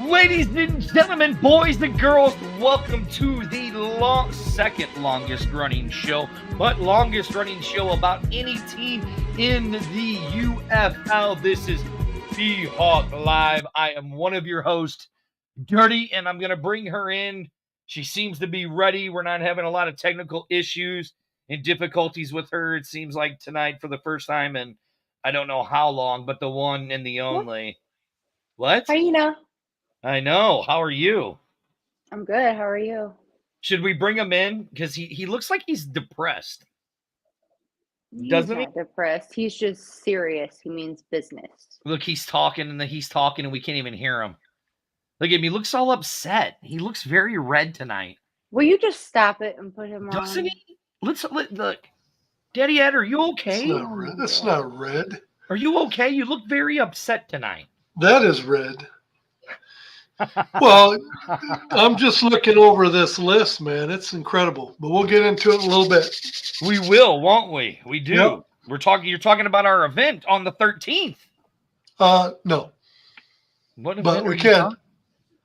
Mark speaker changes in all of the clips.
Speaker 1: Ladies and gentlemen, boys and girls, welcome to the second longest running show, but longest running show about any team in the UFL. This is B-Hawk Live. I am one of your hosts, Dirty, and I'm going to bring her in. She seems to be ready. We're not having a lot of technical issues and difficulties with her. It seems like tonight for the first time in I don't know how long, but the one and the only. What?
Speaker 2: How you know?
Speaker 1: I know. How are you?
Speaker 2: I'm good. How are you?
Speaker 1: Should we bring him in? Because he looks like he's depressed.
Speaker 2: He's not depressed. He's just serious. He means business.
Speaker 1: Look, he's talking and we can't even hear him. Look at him. He looks all upset. He looks very red tonight.
Speaker 2: Will you just stop it and put him on?
Speaker 1: Doesn't he? Look. Daddy Ed, are you okay?
Speaker 3: That's not red.
Speaker 1: Are you okay? You look very upset tonight.
Speaker 3: That is red. Well, I'm just looking over this list, man. It's incredible. But we'll get into it in a little bit.
Speaker 1: We will, won't we? We do.
Speaker 3: Yep.
Speaker 1: You're talking about our event on the 13th.
Speaker 3: No.
Speaker 1: What event
Speaker 3: but we can.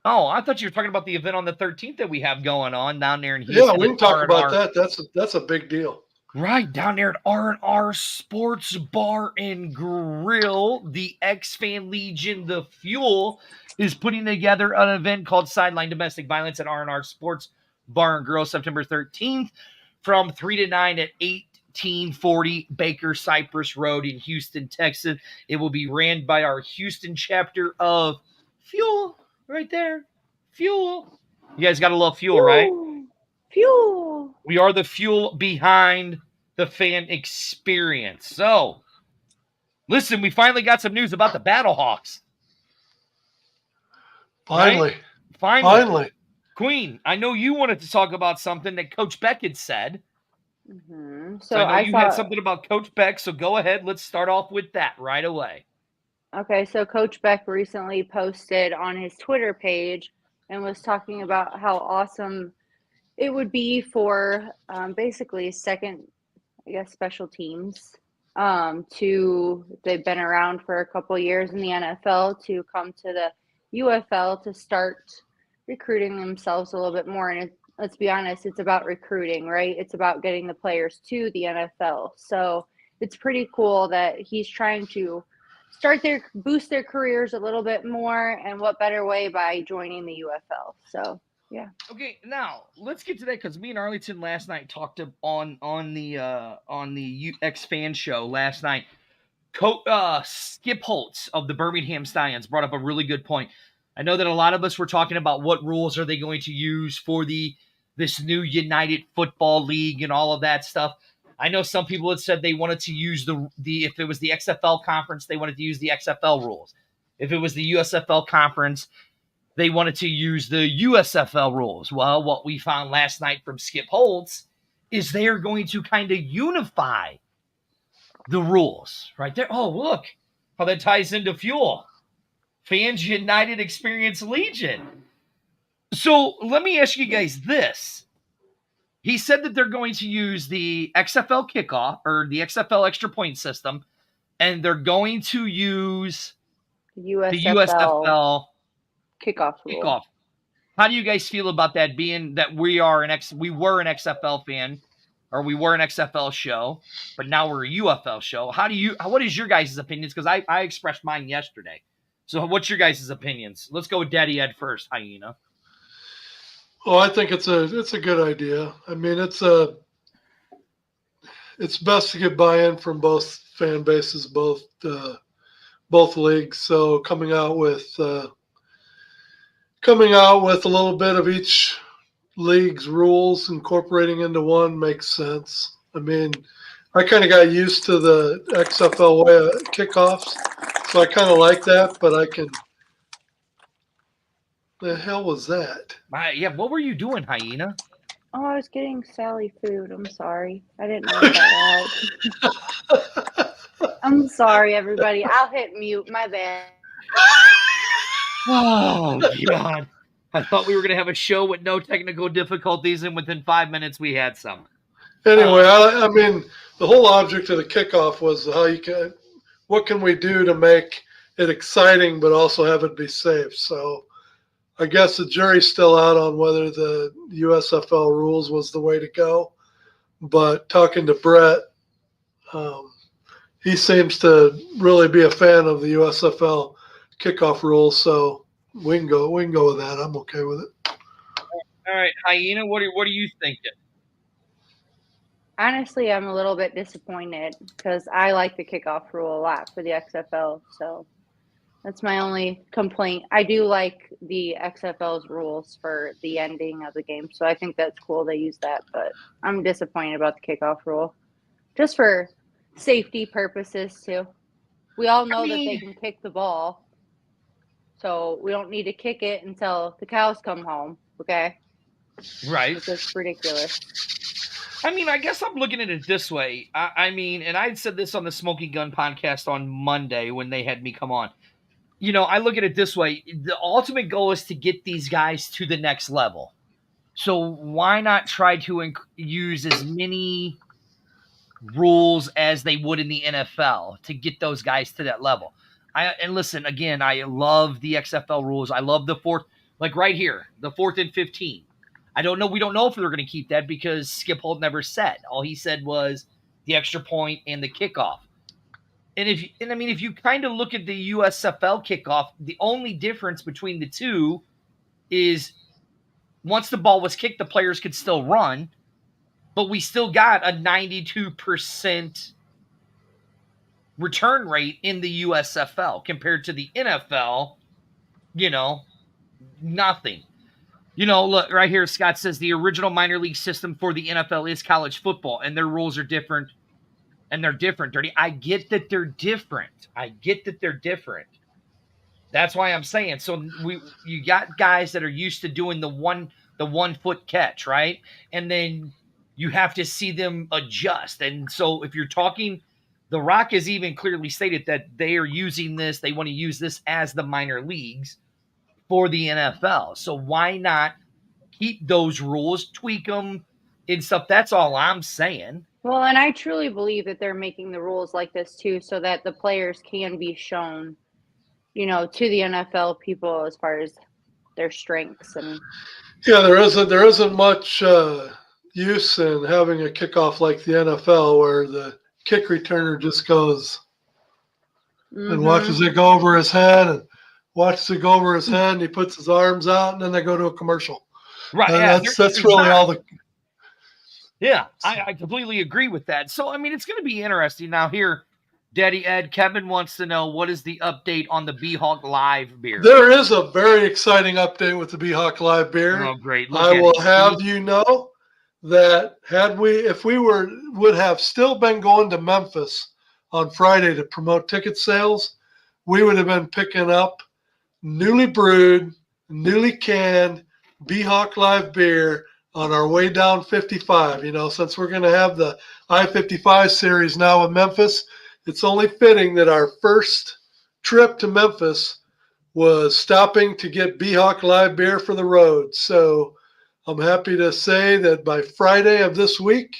Speaker 1: Oh, I thought you were talking about the event on the 13th that we have going on down there in Houston.
Speaker 3: Yeah, we can talk about that. That's a big deal.
Speaker 1: Right, down there at R&R Sports Bar and Grill, the X-Fan Legion, the F.U.E.L, is putting together an event called Sideline Domestic Violence at R&R Sports Bar and Grill, September 13th, from 3 to 9 at 1840 Baker Cypress Road in Houston, Texas. It will be ran by our Houston chapter of F.U.E.L, right there. F.U.E.L. You guys got to love F.U.E.L, right?
Speaker 2: F.U.E.L.
Speaker 1: We are the F.U.E.L behind the fan experience. So, listen, we finally got some news about the Battlehawks.
Speaker 3: Finally.
Speaker 1: Right?
Speaker 3: Finally.
Speaker 1: Queen, I know you wanted to talk about something that Coach Beck had said.
Speaker 2: Mm-hmm.
Speaker 1: So I know you had something about Coach Beck, so go ahead. Let's start off with that right away.
Speaker 2: Okay, so Coach Beck recently posted on his Twitter page and was talking about how awesome it would be for basically second, special teams they've been around for a couple years in the NFL to come to the UFL to start recruiting themselves a little bit more. And let's be honest, it's about recruiting, right? It's about getting the players to the NFL. So it's pretty cool that he's trying to boost their careers a little bit more. And what better way by joining the UFL? So yeah.
Speaker 1: Okay, now let's get to that because me and Arlington last night talked on the X Fan show last night. Skip Holtz of the Birmingham Stallions brought up a really good point. I know that a lot of us were talking about what rules are they going to use for this new United Football League and all of that stuff. I know some people had said they wanted to use the if it was the XFL conference, they wanted to use the XFL rules. If it was the USFL conference, they wanted to use the USFL rules. Well, what we found last night from Skip Holtz is they're going to kind of unify the rules right there. Oh, look how that ties into F.U.E.L. Fans United Experience Legion. So let me ask you guys this. He said that they're going to use the XFL kickoff or the XFL extra point system, and they're going to use the USFL
Speaker 2: kickoff rule.
Speaker 1: How do you guys feel about that, being that we were an XFL fan, or we were an XFL show, but now we're a UFL show? What is your guys' opinions? Because I expressed mine yesterday. So what's your guys' opinions? Let's go with Daddy Ed first, Hyena.
Speaker 3: Oh, I think it's a good idea. I mean, it's best to get buy-in from both fan bases, both leagues. So coming out with a little bit of each league's rules, incorporating into one makes sense. I mean, I kind of got used to the XFL way of kickoffs, so I kind of like that, but I can. The hell was that?
Speaker 1: Yeah, what were you doing, Hyena?
Speaker 2: Oh, I was getting Sally food. I'm sorry. I didn't know that out. I'm sorry, everybody. I'll hit mute. My bad.
Speaker 1: Oh, God. I thought we were going to have a show with no technical difficulties, and within 5 minutes we had some.
Speaker 3: Anyway, I mean, the whole object of the kickoff was what can we do to make it exciting but also have it be safe. So I guess the jury's still out on whether the USFL rules was the way to go. But talking to Brett, he seems to really be a fan of the USFL kickoff rules. So we can go with that. I'm okay with it.
Speaker 1: All right, Hyena, what are you thinking?
Speaker 2: Honestly, I'm a little bit disappointed because I like the kickoff rule a lot for the XFL. So that's my only complaint. I do like the XFL's rules for the ending of the game. So I think that's cool they use that. But I'm disappointed about the kickoff rule just for safety purposes, too. We all know that they can kick the ball. So we don't need to kick it until the cows come home. Okay.
Speaker 1: Right.
Speaker 2: Which is ridiculous.
Speaker 1: I mean, I guess I'm looking at it this way. I mean, and I said this on the Smoking Gun podcast on Monday when they had me come on. You know, I look at it this way. The ultimate goal is to get these guys to the next level. So why not try to use as many rules as they would in the NFL to get those guys to that level? And listen, again, I love the XFL rules. I love the fourth, like right here, the 4th and 15. I don't know. We don't know if they're going to keep that because Skip Holt never said. All he said was the extra point and the kickoff. And if you kind of look at the USFL kickoff, the only difference between the two is once the ball was kicked, the players could still run, but we still got a 92% return rate in the USFL compared to the NFL. You know, nothing. You know, look right here. Scott says the original minor league system for the NFL is college football, and their rules are different. And they're different, Dirty. I get that they're different. That's why I'm saying. So you got guys that are used to doing the 1 foot catch, right? And then you have to see them adjust. And so if you're talking, The Rock has even clearly stated that they are using this. They want to use this as the minor leagues for the NFL. So why not keep those rules, tweak them and stuff? That's all I'm saying.
Speaker 2: Well, and I truly believe that they're making the rules like this too, so that the players can be shown, to the NFL people as far as their strengths and.
Speaker 3: Yeah, there isn't much use in having a kickoff like the NFL where the kick returner just goes and watches it go over his head and watches it go over his head and he puts his arms out and then they go to a commercial.
Speaker 1: Right.
Speaker 3: And that's really all the.
Speaker 1: Yeah, I completely agree with that. So, I mean, it's going to be interesting. Now here, Daddy Ed, Kevin wants to know, what is the update on the B-Hawk Live beer?
Speaker 3: There is a very exciting update with the B-Hawk Live beer.
Speaker 1: Oh, great.
Speaker 3: I will have you know that if we would have still been going to Memphis on Friday to promote ticket sales, we would have been picking up newly brewed, newly canned B-Hawk Live beer on our way down 55. Since we're going to have the I-55 series now in Memphis, it's only fitting that our first trip to Memphis was stopping to get B-Hawk Live beer for the road. So I'm happy to say that by Friday of this week,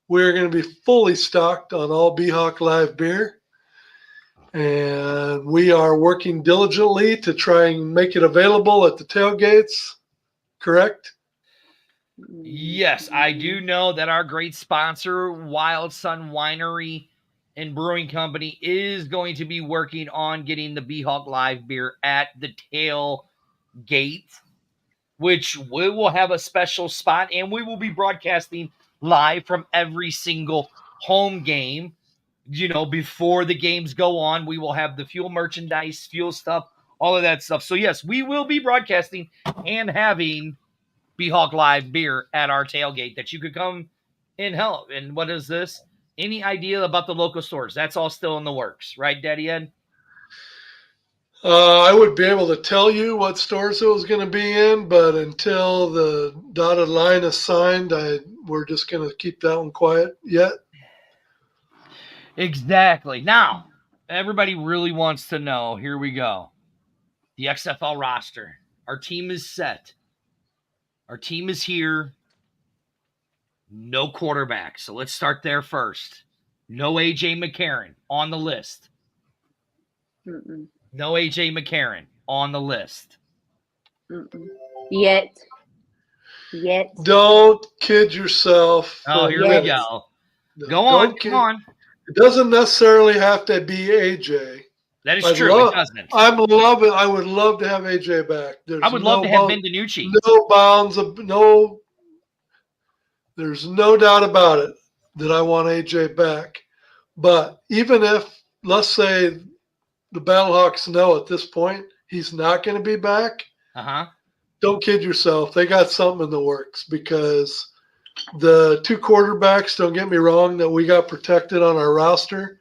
Speaker 3: we're going to be fully stocked on all B-Hawk Live beer. And we are working diligently to try and make it available at the tailgates, correct?
Speaker 1: Yes, I do know that our great sponsor, Wild Sun Winery and Brewing Company, is going to be working on getting the B-Hawk Live beer at the tailgate, which we will have a special spot, and we will be broadcasting live from every single home game. Before the games go on, we will have the Fuel merchandise, Fuel stuff, all of that stuff. So, yes, we will be broadcasting and having B-Hawk Live beer at our tailgate that you could come and help. And what is this? Any idea about the local stores? That's all still in the works, right, Daddy Ed?
Speaker 3: I would be able to tell you what stores it was going to be in, but until the dotted line is signed, we're just going to keep that one quiet yet.
Speaker 1: Exactly. Now, everybody really wants to know, here we go, the XFL roster. Our team is set. Our team is here. No quarterback. So let's start there first. No A.J. McCarron on the list. No A.J. McCarron on the list.
Speaker 2: Mm-mm. Yet.
Speaker 3: Don't kid yourself
Speaker 1: Oh,
Speaker 3: for a
Speaker 1: here we
Speaker 3: minute.
Speaker 1: go.
Speaker 3: No,
Speaker 1: Go on,
Speaker 3: don't
Speaker 1: come
Speaker 3: kid.
Speaker 1: on.
Speaker 3: It doesn't necessarily have to be AJ.
Speaker 1: That is true. It doesn't.
Speaker 3: I would love to have AJ back.
Speaker 1: I would love to have Ben DiNucci.
Speaker 3: There's no doubt about it that I want AJ back. But even if, let's say, the Battlehawks know at this point he's not going to be back, don't kid yourself. They got something in the works because the two quarterbacks, don't get me wrong, that we got protected on our roster,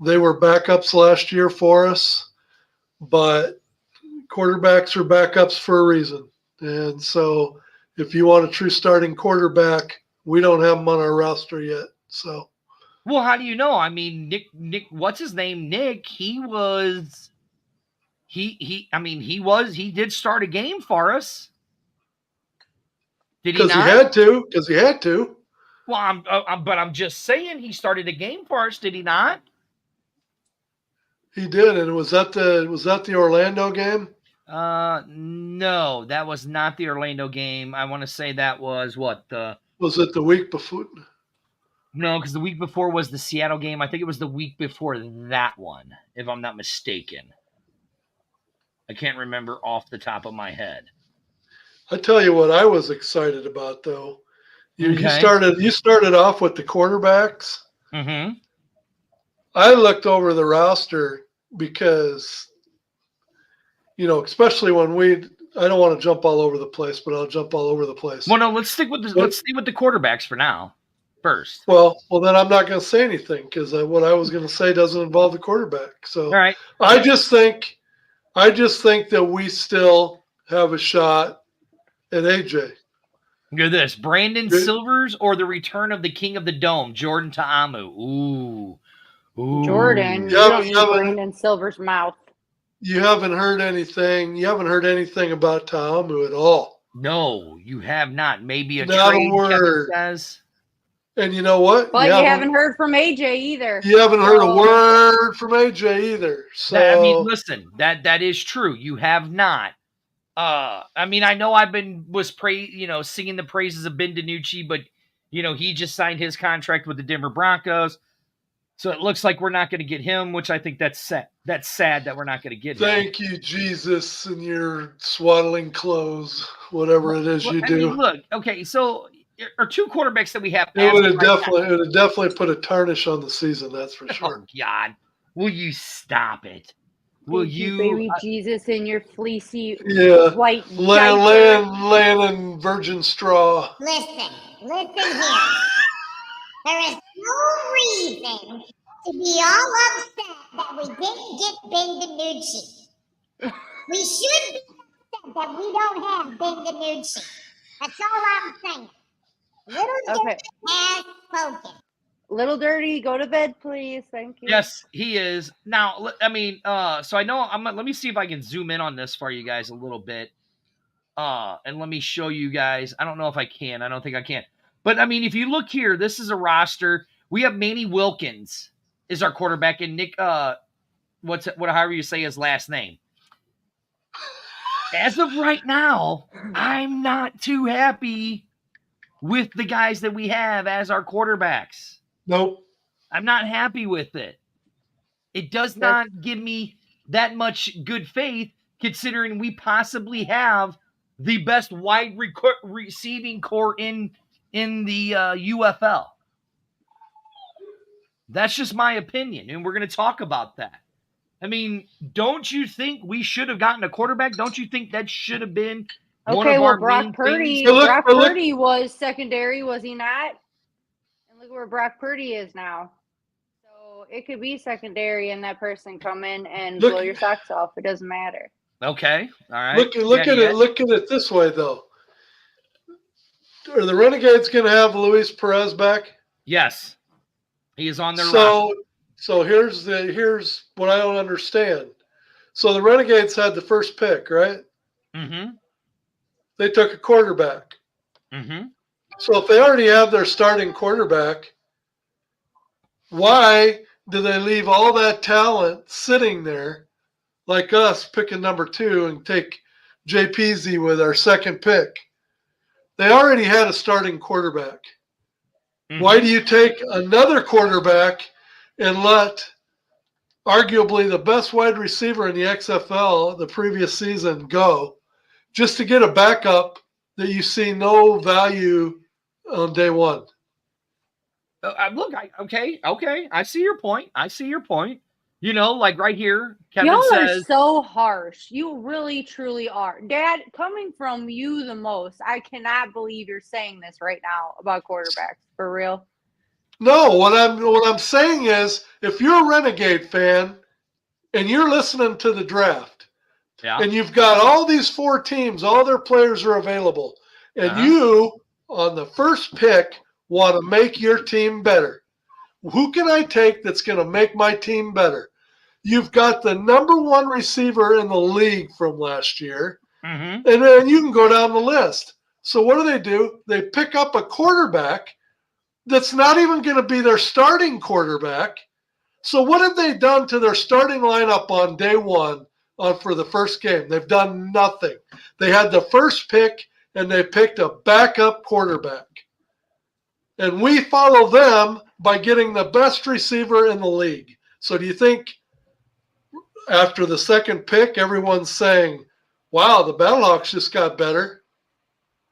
Speaker 3: they were backups last year for us. But quarterbacks are backups for a reason. And so if you want a true starting quarterback, we don't have them on our roster yet. So,
Speaker 1: well, how do you know? I mean, Nick, what's his name? Nick, he did start a game for us. Did he not?
Speaker 3: Because he had to.
Speaker 1: Well, but I'm just saying he started a game for us. Did he not?
Speaker 3: He did, and was that the Orlando game?
Speaker 1: No, that was not the Orlando game. I want to say that was
Speaker 3: Was it the week before?
Speaker 1: No, because the week before was the Seattle game. I think it was the week before that one, if I'm not mistaken. I can't remember off the top of my head.
Speaker 3: I tell you what I was excited about, though. You started off with the quarterbacks.
Speaker 1: Mm-hmm.
Speaker 3: I looked over the roster because, especially when I don't want to jump all over the place, but I'll jump all over the place.
Speaker 1: Well, no, let's stick with the quarterbacks for now. First.
Speaker 3: Well, then I'm not going to say anything because what I was going to say doesn't involve the quarterback. So,
Speaker 1: all right.
Speaker 3: I just think that we still have a shot at AJ.
Speaker 1: Look at this: Brandon Silvers or the return of the King of the Dome, Jordan Ta'amu. Ooh.
Speaker 2: Jordan, you don't need Brandon Silver's mouth.
Speaker 3: You haven't heard anything. You haven't heard anything about Ta'amu at all.
Speaker 1: No, you have not. Maybe
Speaker 3: not
Speaker 1: trade.
Speaker 3: A word.
Speaker 1: Says.
Speaker 3: And you know what?
Speaker 2: But you haven't heard from AJ either.
Speaker 3: You haven't heard a word from AJ either. So
Speaker 1: I mean, listen, that is true. You have not. I mean, I know singing the praises of Ben DiNucci, but he just signed his contract with the Denver Broncos, so it looks like we're not going to get him, which I think that's sad. That's sad that we're not going to get him.
Speaker 3: Thank you, Jesus, in your swaddling clothes, whatever it is you do.
Speaker 1: Mean, look, okay, so are two quarterbacks that we have.
Speaker 3: It would have definitely put a tarnish on the season. That's for sure.
Speaker 1: Oh God, will you stop it? Will you,
Speaker 2: baby Jesus, in your fleecy white
Speaker 3: laying in virgin straw?
Speaker 4: Listen here. There is no reason to be all upset that we didn't get Ben DiNucci. We should be upset that we don't have Ben DiNucci. That's all I'm saying. Little Dirty has spoken.
Speaker 2: Little Dirty, go to bed, please. Thank you.
Speaker 1: Yes, he is. Now, I mean, so I know let me see if I can zoom in on this for you guys a little bit. And let me show you guys. I don't know if I can. I don't think I can. But I mean, if you look here, this is a roster. We have Manny Wilkins is our quarterback, and Nick, however you say his last name. As of right now, I'm not too happy with the guys that we have as our quarterbacks.
Speaker 3: Nope.
Speaker 1: I'm not happy with it. It does not give me that much good faith, considering we possibly have the best wide receiving core in the UFL. That's just my opinion, and we're going to talk about that. I mean, don't you think we should have gotten a quarterback? Don't you think that should have been one of our
Speaker 2: Brock
Speaker 1: main
Speaker 2: Purdy.
Speaker 1: things?
Speaker 2: Brock Purdy was secondary, was he not? And look where Brock Purdy is now. So it could be secondary, and that person come in and blow your socks off. It doesn't matter.
Speaker 1: Okay, all right.
Speaker 3: Look at it this way, though. Are the Renegades going to have Luis Perez back?
Speaker 1: Yes, he is on their roster.
Speaker 3: So here's what I don't understand. So the Renegades had the first pick, right?
Speaker 1: Mm-hmm.
Speaker 3: They took a quarterback.
Speaker 1: Mm-hmm.
Speaker 3: So if they already have their starting quarterback, why do they leave all that talent sitting there, like us picking number 2 and take JPZ with our second pick. They already had a starting quarterback.
Speaker 1: Mm-hmm.
Speaker 3: Why do you take another quarterback and let arguably the best wide receiver in the XFL the previous season go just to get a backup that you see no value on day one?
Speaker 1: Look, okay. I see your point. Like right here, Kevin
Speaker 2: Y'all are
Speaker 1: says,
Speaker 2: so harsh. You really, truly are. Dad, coming from you the most, I cannot believe you're saying this right now about quarterbacks. For real.
Speaker 3: No, what I'm saying is, if you're a Renegade fan and you're listening to the draft,
Speaker 1: yeah,
Speaker 3: and you've got all these 4 teams, all their players are available, and you on the first pick want to make your team better. Who can I take that's going to make my team better? You've got the number 1 receiver in the league from last year, and then you can go down the list. So what do? They pick up a quarterback that's not even going to be their starting quarterback. So what have they done to their starting lineup on day one for the first game? They've done nothing. They had the first pick, and they picked a backup quarterback. And we follow them by getting the best receiver in the league. So do you think after the second pick, everyone's saying, wow, the Battlehawks just got better?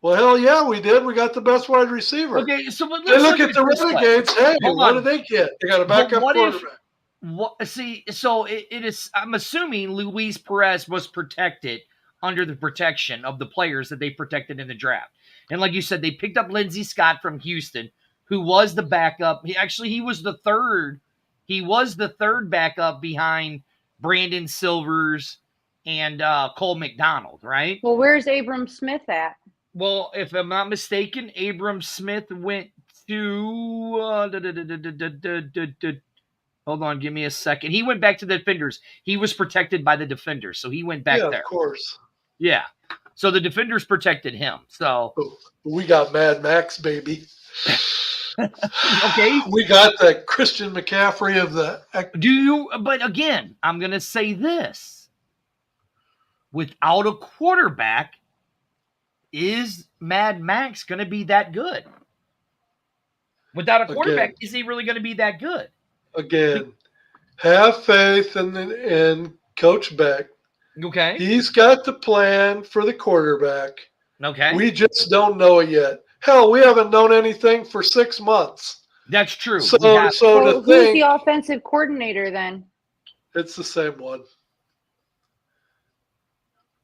Speaker 3: Well, hell yeah, we did. We got the best wide receiver.
Speaker 1: Okay, so let's
Speaker 3: They look at the Renegades. Hey, what did they get? They got a backup quarterback.
Speaker 1: It is. I'm assuming Luis Perez was protected under the protection of the players that they protected in the draft. And like you said, they picked up Lindsey Scott from Houston, who was the backup. He was the third. He was the third backup behind Brandon Silvers and Cole McDonald, right?
Speaker 2: Well, where's Abram Smith at?
Speaker 1: Well, if I'm not mistaken, Abram Smith went to hold on, give me a second. He went back to the Defenders. He was protected by the Defenders, so he went back there.
Speaker 3: Yeah, of course.
Speaker 1: Yeah. So the Defenders protected him. So
Speaker 3: we got Mad Max, baby.
Speaker 1: Okay.
Speaker 3: We got the Christian McCaffrey of the.
Speaker 1: But again, I'm going to say this. Without a quarterback, is Mad Max going to be that good? Without a quarterback, is he really going to be that good?
Speaker 3: Again, have faith in Coach Beck.
Speaker 1: Okay.
Speaker 3: He's got the plan for the quarterback.
Speaker 1: Okay.
Speaker 3: We just don't know it yet. Hell, we haven't known anything for 6 months.
Speaker 1: That's true.
Speaker 3: So
Speaker 2: who's the offensive coordinator then?
Speaker 3: It's the same one.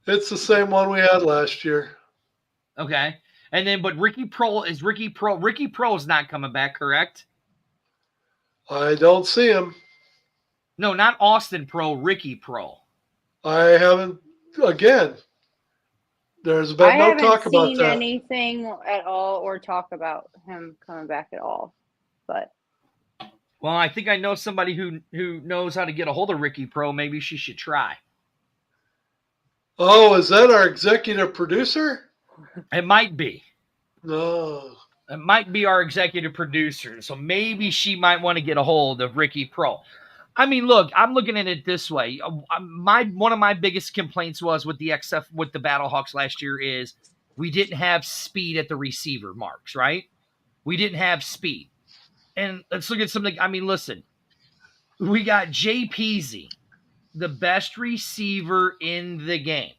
Speaker 3: It's the same one we had last year.
Speaker 1: Okay. And then, but Ricky Proehl is not coming back, correct?
Speaker 3: I don't see him.
Speaker 1: No, not Austin Proehl, Ricky Proehl.
Speaker 3: I haven't, again, there's been no talk about that.
Speaker 2: I haven't seen anything at all or talk about him coming back at all. But
Speaker 1: well, I think I know somebody who knows how to get a hold of Ricky Proehl. Maybe she should try.
Speaker 3: Oh, is that our executive producer?
Speaker 1: It might be.
Speaker 3: No.
Speaker 1: It might be our executive producer. So maybe she might want to get a hold of Ricky Proehl. I mean, look, I'm looking at it this way. One of my biggest complaints was with the Battlehawks last year is we didn't have speed at the receiver marks, right? We didn't have speed. And let's look at something. I mean, listen, we got JPZ, the best receiver in the game,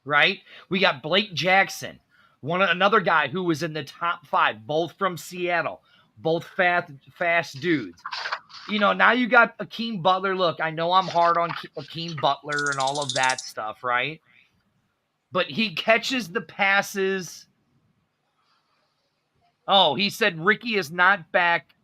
Speaker 1: right? We got Blake Jackson, another guy who was in the top 5, both from Seattle, both fast dudes. You know, now you got Akeem Butler. Look, I know I'm hard on Akeem Butler and all of that stuff, right? But he catches the passes. Oh, he said Ricky is not back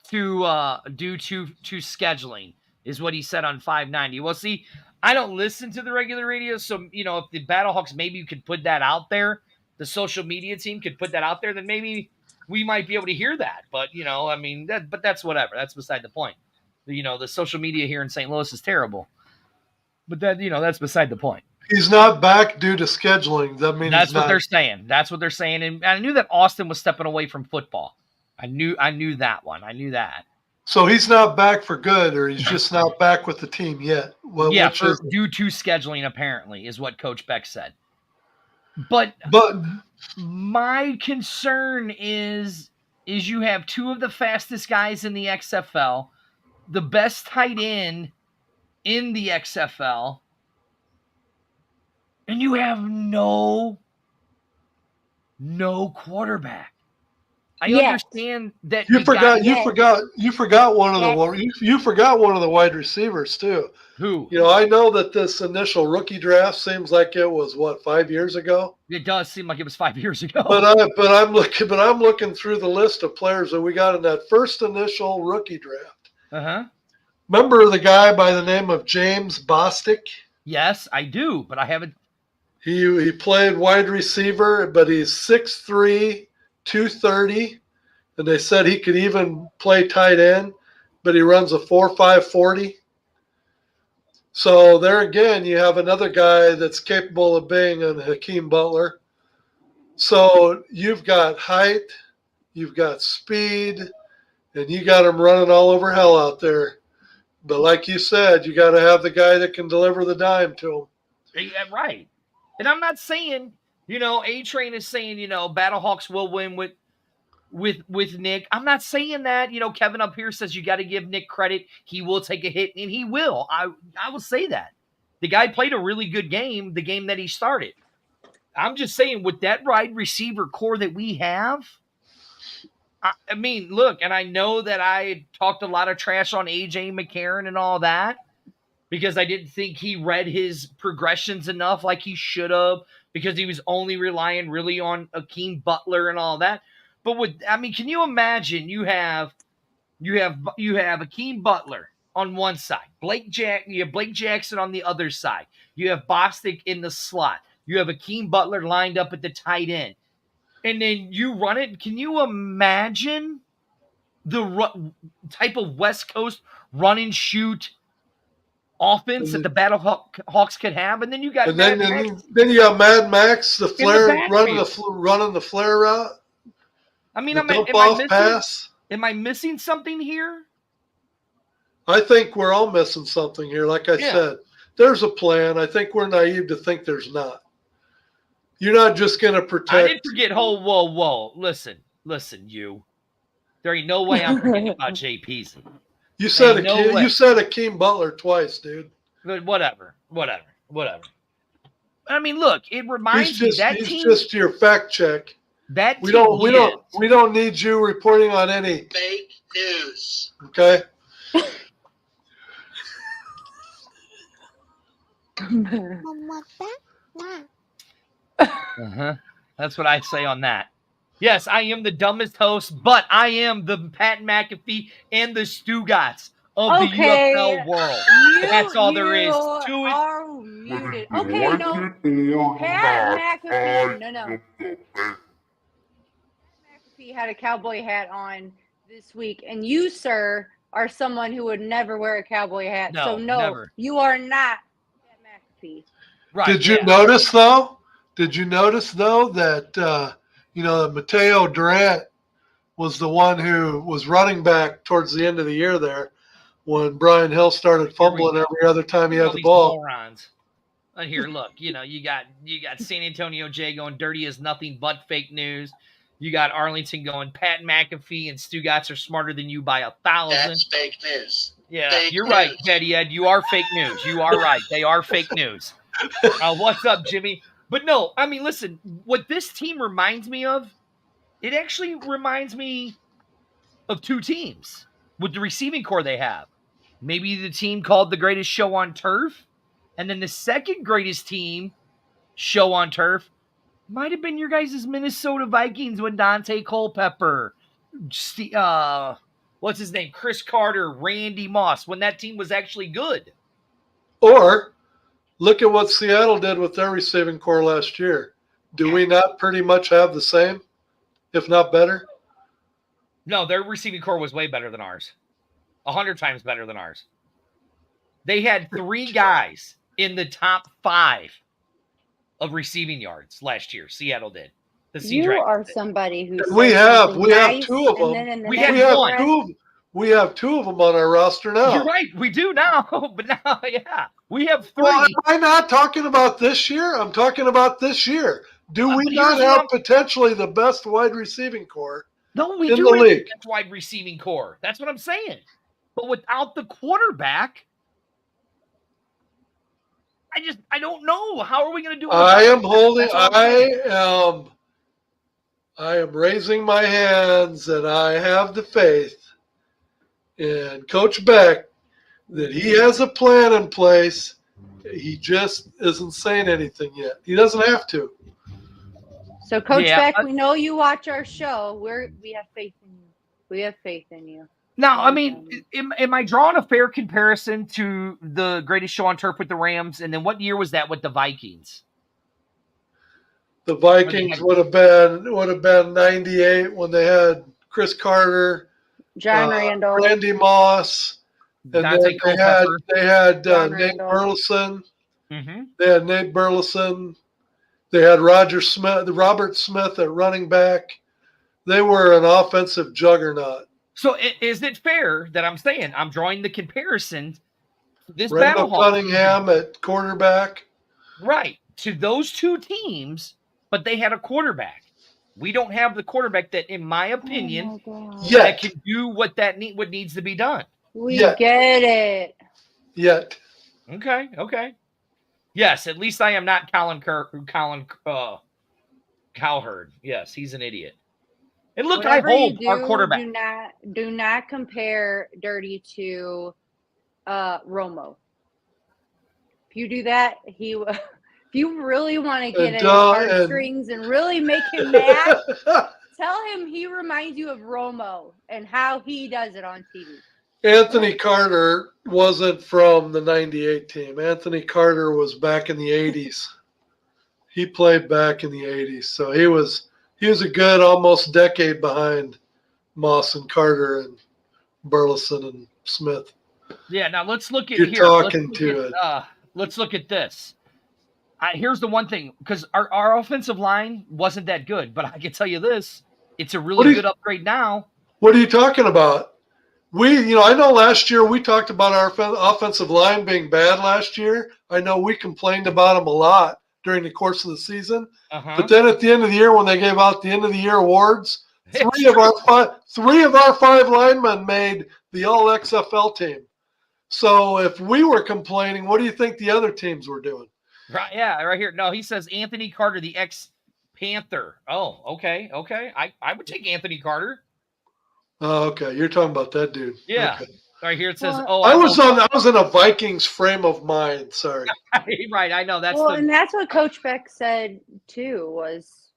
Speaker 1: due to scheduling, is what he said on 590. Well, see, I don't listen to the regular radio, so, you know, if the Battlehawks, maybe you could put that out there, the social media team could put that out there, then maybe we might be able to hear that. But, you know, I mean, but that's whatever. That's beside the point. You know, the social media here in St. Louis is terrible. But that, you know, that's beside the point.
Speaker 3: He's not back due to scheduling. That means
Speaker 1: that's what they're saying. That's what they're saying. And I knew that Austin was stepping away from football. I knew that one. I knew that.
Speaker 3: So he's not back for good, or he's just not back with the team yet.
Speaker 1: Yeah,
Speaker 3: Which is,
Speaker 1: due to scheduling, apparently, is what Coach Beck said. But my concern is you have two of the fastest guys in the XFL, the best tight end in the XFL, and you have no quarterback. I understand that
Speaker 3: you forgot one of
Speaker 2: Yes.
Speaker 3: you forgot one of the wide receivers too.
Speaker 1: Who?
Speaker 3: You know, I know that this initial rookie draft seems like it was 5 years ago.
Speaker 1: It does seem like it was 5 years ago.
Speaker 3: But I'm looking through the list of players that we got in that first initial rookie draft.
Speaker 1: Uh-huh.
Speaker 3: Remember the guy by the name of James Bostic?
Speaker 1: Yes, I do, but I haven't.
Speaker 3: He played wide receiver, but he's 6'3", 230, and they said he could even play tight end, but he runs a 4.5 40. So there again, you have another guy that's capable of being an Hakeem Butler. So you've got height, you've got speed, and you got him running all over hell out there. But like you said, you got to have the guy that can deliver the dime to him.
Speaker 1: Yeah, right. And I'm not saying, A-Train is saying, Battlehawks will win with Nick. I'm not saying that. Kevin up here says you got to give Nick credit. He will take a hit, and he will. I will say that. The guy played a really good game, the game that he started. I'm just saying, with that wide receiver core that we have, I mean, look, and I know that I talked a lot of trash on A.J. McCarron and all that because I didn't think he read his progressions enough like he should have because he was only relying really on Hakeem Butler and all that. But can you imagine you have Hakeem Butler on one side, you have Blake Jackson on the other side, you have Bostic in the slot, you have Hakeem Butler lined up at the tight end, and then you run it. Can you imagine the type of West Coast run and shoot offense that the Battlehawks could have? And then you got
Speaker 3: then you got Mad Max, the flare running the flare route.
Speaker 1: I mean, am I missing something here?
Speaker 3: I think we're all missing something here. Like I said, there's a plan. I think we're naive to think there's not. You're not just going to protect.
Speaker 1: I didn't forget. Whoa. Listen, you. There ain't no way I'm forgetting about JP's.
Speaker 3: You said Hakeem Butler twice, dude.
Speaker 1: But whatever. I mean, look, it reminds me that
Speaker 3: he's
Speaker 1: team.
Speaker 3: Just your fact check.
Speaker 1: That
Speaker 3: we don't need you reporting on any
Speaker 5: fake news.
Speaker 3: Okay.
Speaker 1: That's what I say on that. Yes, I am the dumbest host, but I am the Pat McAfee and the Stugotz of the UFL world. That's all there is to it.
Speaker 2: Are muted. Okay, no. Pat McAfee. No. McAfee had a cowboy hat on this week, and you, sir, are someone who would never wear a cowboy hat.
Speaker 1: No,
Speaker 2: so no,
Speaker 1: never.
Speaker 2: You are not Pat McAfee.
Speaker 3: Right? Did you notice though? That Mateo Durant was the one who was running back towards the end of the year there when Brian Hill started fumbling every other time he had the ball.
Speaker 1: Morons. And here, look, you got San Antonio Jay going dirty as nothing but fake news. You got Arlington going Pat McAfee and Stugotz are smarter than you by 1,000.
Speaker 5: That's fake news.
Speaker 1: Yeah, you're right, Teddy Ed. You are fake news. You are right. They are fake news. What's up, Jimmy? But no, I mean, listen, what this team reminds me of, it actually reminds me of two teams with the receiving core they have. Maybe the team called the greatest show on turf, and then the second greatest team show on turf might have been your guys' Minnesota Vikings with Dante Culpepper, what's his name, Chris Carter, Randy Moss, when that team was actually good.
Speaker 3: Or look at what Seattle did with their receiving core last year. Do we not pretty much have the same, if not better?
Speaker 1: No, their receiving core was way better than ours. 100 times better than ours. They had 3 guys in the top 5 of receiving yards last year. Seattle did.
Speaker 2: You are somebody who
Speaker 3: we have 2 of them.
Speaker 1: We have one.
Speaker 3: We have 2 of them on our roster now.
Speaker 1: You're right. We do now. But now, yeah. We have 3.
Speaker 3: Well, am I not talking about this year? I'm talking about this year. Do we
Speaker 1: but
Speaker 3: not
Speaker 1: here's what
Speaker 3: have potentially the best wide receiving core
Speaker 1: No, we
Speaker 3: in
Speaker 1: do
Speaker 3: the
Speaker 1: have
Speaker 3: league?
Speaker 1: a wide receiving core. That's what I'm saying. But without the quarterback, I don't know. How are we going to do it?
Speaker 3: I am raising my hands, and I have the faith in Coach Beck that he has a plan in place. He just isn't saying anything yet. He doesn't have to.
Speaker 2: So, Coach
Speaker 1: Yeah,
Speaker 2: Beck, we know you watch our show. We have faith in you. We have faith in you.
Speaker 1: Now, I mean, am I drawing a fair comparison to the greatest show on turf with the Rams? And then what year was that with the Vikings?
Speaker 3: The Vikings would have been 98 when they had Chris Carter,
Speaker 2: John Randall,
Speaker 3: Randy Moss, and
Speaker 1: Dante
Speaker 3: then they had
Speaker 2: John
Speaker 3: Nate
Speaker 2: Randall.
Speaker 3: Burleson.
Speaker 1: Mm-hmm.
Speaker 3: They had Nate Burleson. They had Robert Smith at running back. They were an offensive juggernaut.
Speaker 1: So is it fair that I'm saying I'm drawing the comparison to this
Speaker 3: Randall
Speaker 1: Battlehawks
Speaker 3: Cunningham at quarterback.
Speaker 1: right to those 2 teams, but they had a quarterback. We don't have the quarterback that, in my opinion, that can do what needs to be done.
Speaker 2: We get it.
Speaker 3: Yet.
Speaker 1: Okay. Yes, at least I am not Colin Cowherd. Yes, he's an idiot. And look,
Speaker 2: Whatever
Speaker 1: I hold our
Speaker 2: do,
Speaker 1: quarterback.
Speaker 2: Do not compare Dirty to Romo. If you do that, if you really want to get in his heartstrings and really make him mad, tell him he reminds you of Romo and how he does it on TV.
Speaker 3: Anthony Carter wasn't from the 98 team. Anthony Carter was back in the 80s. He played back in the 80s. So he was a good almost decade behind Moss and Carter and Burleson and Smith.
Speaker 1: Yeah, now let's look at
Speaker 3: You're
Speaker 1: here.
Speaker 3: talking to it.
Speaker 1: Let's look at this. Here's the one thing, because our offensive line wasn't that good, but I can tell you this: it's a really good upgrade now.
Speaker 3: What are you talking about? I know last year we talked about our offensive line being bad last year. I know we complained about them a lot during the course of the season. But then at the end of the year, when they gave out the end of the year awards, 3 of our 5 linemen made the All XFL team. So if we were complaining, what do you think the other teams were doing?
Speaker 1: Right, yeah, right here. No, he says Anthony Carter, the ex-Panther. Oh, okay. I would take Anthony Carter.
Speaker 3: Oh, okay. You're talking about that dude.
Speaker 1: Yeah.
Speaker 3: Okay.
Speaker 1: Right here it says,
Speaker 3: I was in a Vikings frame of mind. Sorry.
Speaker 1: Right, I know.
Speaker 2: And that's what Coach Beck said too, was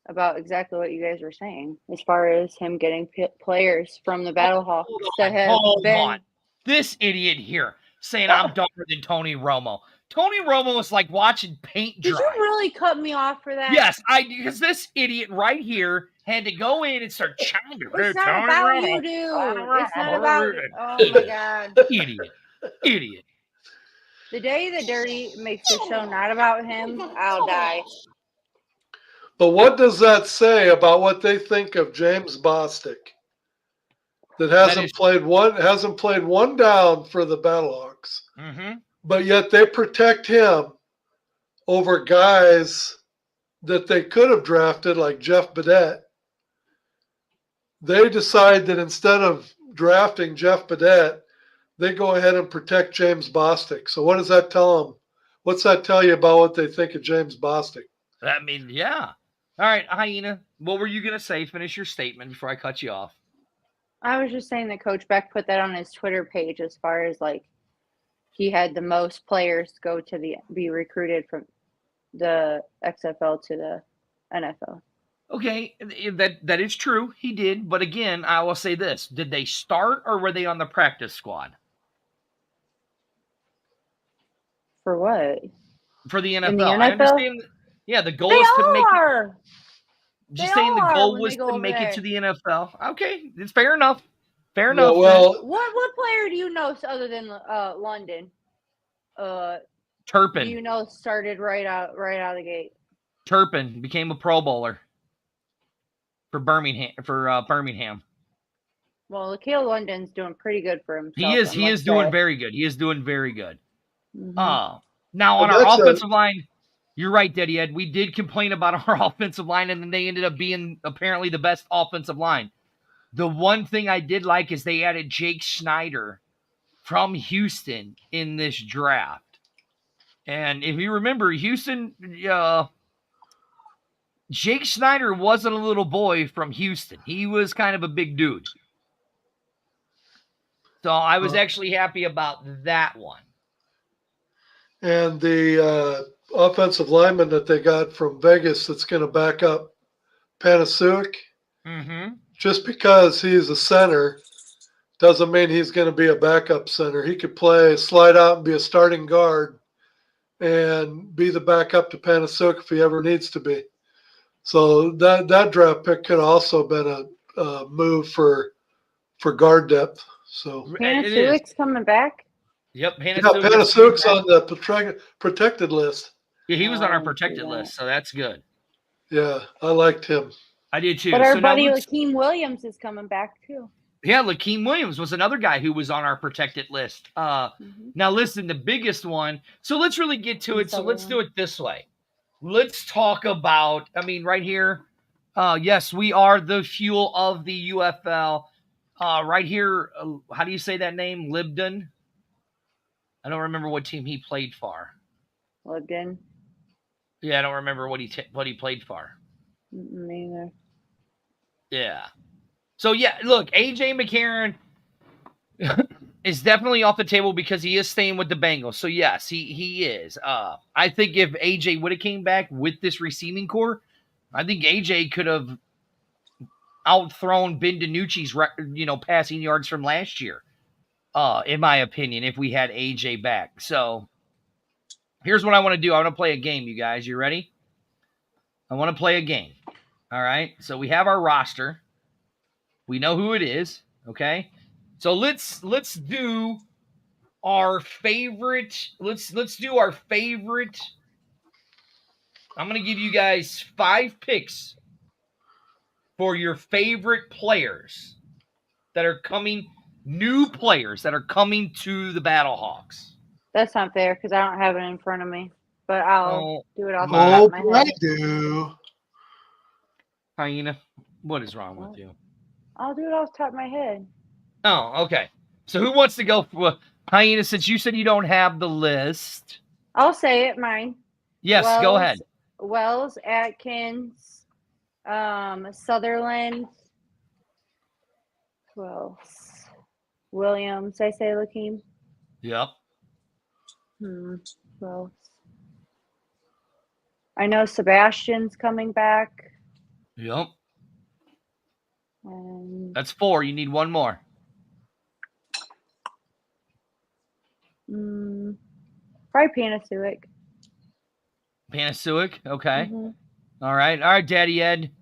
Speaker 2: about exactly what you guys were saying, as far as him getting players from the Battlehawks that have been.
Speaker 1: This idiot here saying I'm dumber than Tony Romo. Tony Romo is like watching paint dry.
Speaker 2: Did you really cut me off for that?
Speaker 1: Yes, because this idiot right here had to go in and start chiming.
Speaker 2: It's not about you, dude. It's not about. Oh my God.
Speaker 1: Idiot.
Speaker 2: The day that Dirty makes the show not about him, I'll die.
Speaker 3: But what does that say about what they think of James Bostic? That hasn't played one down for the Battlehawks.
Speaker 1: Mm-hmm.
Speaker 3: But yet they protect him over guys that they could have drafted, like Jeff Badette. They decide that instead of drafting Jeff Badette, they go ahead and protect James Bostic. So what does that tell them? What's that tell you about what they think of James Bostic?
Speaker 1: I mean, yeah. All right, Hyena, what were you going to say? Finish your statement before I cut you off.
Speaker 2: I was just saying that Coach Beck put that on his Twitter page, as far as like he had the most players go to be recruited from the XFL to the NFL.
Speaker 1: Okay, that is true. He did. But again, I will say this. Did they start or were they on the practice squad?
Speaker 2: For what?
Speaker 1: For the NFL.
Speaker 2: In the NFL?
Speaker 1: I understand. Yeah, the goal is to make it. Just saying the goal was to make it to the NFL. Okay, it's fair enough. Fair enough.
Speaker 3: Well,
Speaker 2: what player do you know other than London?
Speaker 1: Turpin.
Speaker 2: Do you know started right out of the gate?
Speaker 1: Turpin became a Pro Bowler for Birmingham.
Speaker 2: Well, Kale London's doing pretty good for himself.
Speaker 1: He is. He is doing very good. He is doing very good.
Speaker 2: Mm-hmm.
Speaker 1: Now on
Speaker 3: But
Speaker 1: our
Speaker 3: that's
Speaker 1: offensive line, you're right, Daddy Ed. We did complain about our offensive line, and then they ended up being apparently the best offensive line. The one thing I did like is they added Jake Schneider from Houston in this draft. And if you remember, Houston, Jake Schneider wasn't a little boy from Houston. He was kind of a big dude. So I was actually happy about that one.
Speaker 3: And the offensive lineman that they got from Vegas that's going to back up Panasiuk,
Speaker 1: Mm-hmm.
Speaker 3: just because he's a center doesn't mean he's going to be a backup center. He could slide out and be a starting guard and be the backup to Panasiuk if he ever needs to be. So that draft pick could have also been a move for guard depth. So
Speaker 2: Panasiuk's coming back.
Speaker 1: Yep,
Speaker 3: Panasiuk's on the protected list.
Speaker 1: Yeah, he was on our
Speaker 2: Oh,
Speaker 1: protected
Speaker 2: yeah.
Speaker 1: list, so that's good.
Speaker 3: Yeah, I liked him.
Speaker 1: I did too.
Speaker 2: But our
Speaker 1: So now
Speaker 2: buddy
Speaker 1: let's-
Speaker 2: Lakeem Williams is coming back too.
Speaker 1: Yeah, Lakeem Williams was another guy who was on our protected list. Now listen, the biggest one. So let's really get to it. So let's do it this way. Let's talk about, right here. Yes, we are the F.U.E.L of the UFL. Right here, how do you say that name? Libden? I don't remember what team he played for.
Speaker 2: Libden.
Speaker 1: Yeah, I don't remember what he played for.
Speaker 2: Me either.
Speaker 1: Yeah. So, yeah, look, A.J. McCarron is definitely off the table because he is staying with the Bengals. So, yes, he is. I think if A.J. would have came back with this receiving core, I think A.J. could have outthrown Ben DiNucci's, passing yards from last year, in my opinion, if we had A.J. back. So, here's what I want to do. I want to play a game, you guys. You ready? I want to play a game. All right? So, we have our roster. We know who it is, okay? So let's do our favorite. Let's do our favorite. I'm going to give you guys 5 picks for your favorite players that are coming, new players that are coming to the Battlehawks.
Speaker 2: That's not fair because I don't have it in front of me. But I'll do it off the
Speaker 3: Oh,
Speaker 2: top of my
Speaker 3: I
Speaker 2: head.
Speaker 3: do.
Speaker 1: Hyena, what is wrong with you?
Speaker 2: I'll do it off the top of my head.
Speaker 1: Oh, okay. So who wants to go for Hyena, since you said you don't have the list?
Speaker 2: I'll say it, mine.
Speaker 1: Yes, go ahead.
Speaker 2: Wells, Atkins, Sutherland. Who else? Williams. Did I say Lakeem?
Speaker 1: Yep.
Speaker 2: Who else? I know Sebastian's coming back.
Speaker 1: Yep.
Speaker 2: And
Speaker 1: That's 4. You need one more.
Speaker 2: probably Panasiuk.
Speaker 1: Panasiuk, okay.
Speaker 2: Mm-hmm.
Speaker 1: All right, Daddy Ed.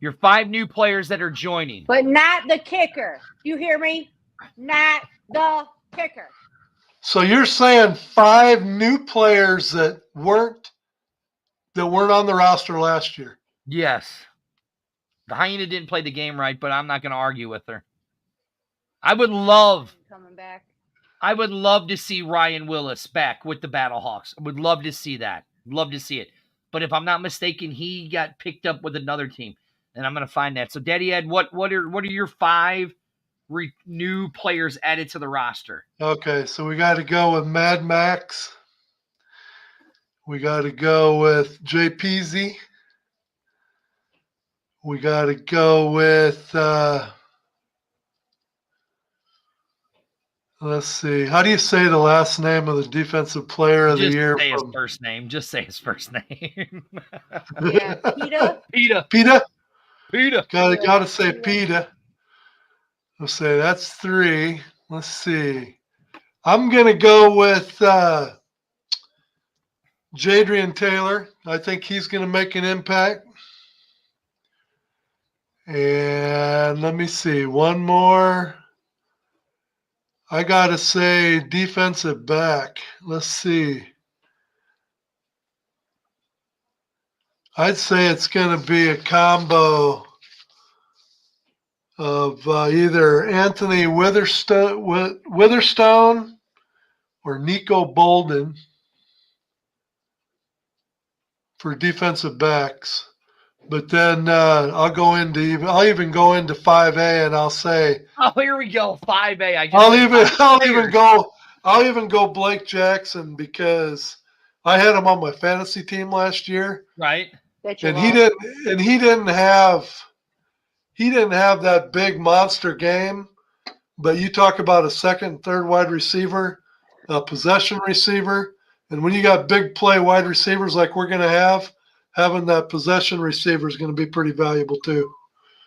Speaker 1: Your 5 new players that are joining.
Speaker 2: But not the kicker. You hear me? Not the kicker.
Speaker 3: So you're saying 5 new players that weren't on the roster last year?
Speaker 1: Yes. The Hyena didn't play the game right, but I'm not going to argue with her. I would love
Speaker 2: coming back.
Speaker 1: I would love to see Ryan Willis back with the Battlehawks. I would love to see that. Love to see it. But if I'm not mistaken, he got picked up with another team, and I'm going to find that. So, Daddy Ed, what are your 5 new players added to the roster?
Speaker 3: Okay, so we got to go with Mad Max. We got to go with JPZ. We got to go with, let's see. How do you say the last name of the defensive player of the year?
Speaker 1: Just say his first name. Just say his first name.
Speaker 2: Yeah, Peta.
Speaker 3: Peta. Got to say Peta. Let's say that's 3. Let's see. I'm going to go with Jadrian Taylor. I think he's going to make an impact. And let me see. One more. I got to say defensive back. Let's see. I'd say it's going to be a combo of either Anthony Witherstone or Nico Bolden for defensive backs. But then I'll even go into 5A and I'll say
Speaker 1: Oh, here we go. 5A.
Speaker 3: I'll even go Blake Jackson because I had him on my fantasy team last year,
Speaker 1: Right.
Speaker 3: and he didn't have that big monster game. But you talk about a second and third wide receiver, a possession receiver, and when you got big play wide receivers like we're going to have, having that possession receiver is going to be pretty valuable too.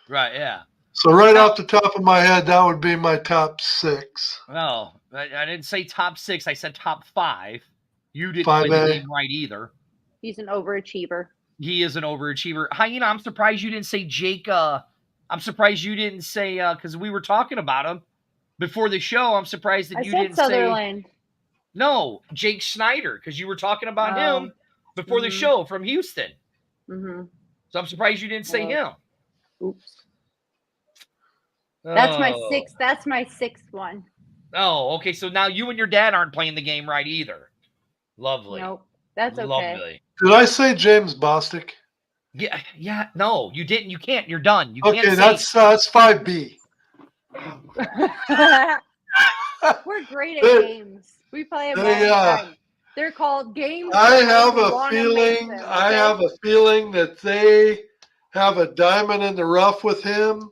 Speaker 1: Right, yeah.
Speaker 3: So right off the top of my head, that would be my top 6.
Speaker 1: No, I didn't say top 6. I said top 5. You didn't play the
Speaker 3: 5A.
Speaker 1: game right either.
Speaker 2: He's an overachiever.
Speaker 1: He is an overachiever. Hyena, I'm surprised you didn't say Jake. I'm surprised you didn't say, because we were talking about him before the show. I'm surprised that
Speaker 2: I
Speaker 1: you
Speaker 2: said
Speaker 1: didn't
Speaker 2: Sutherland.
Speaker 1: say. No, Jake Schneider, because you were talking about him before the show from Houston.
Speaker 2: Mm-hmm.
Speaker 1: So I'm surprised you didn't say him.
Speaker 2: Oops. That's my sixth one.
Speaker 1: Oh, okay. So now you and your dad aren't playing the game right either. Lovely.
Speaker 2: Nope. That's okay.
Speaker 1: Lovely.
Speaker 3: Did I say James Bostic?
Speaker 1: Yeah. No, you didn't. You can't. You're done. You
Speaker 3: Okay,
Speaker 1: can't
Speaker 3: that's 5B.
Speaker 2: We're great at games. We play them all the time. They're called games.
Speaker 3: I have a feeling that they have a diamond in the rough with him,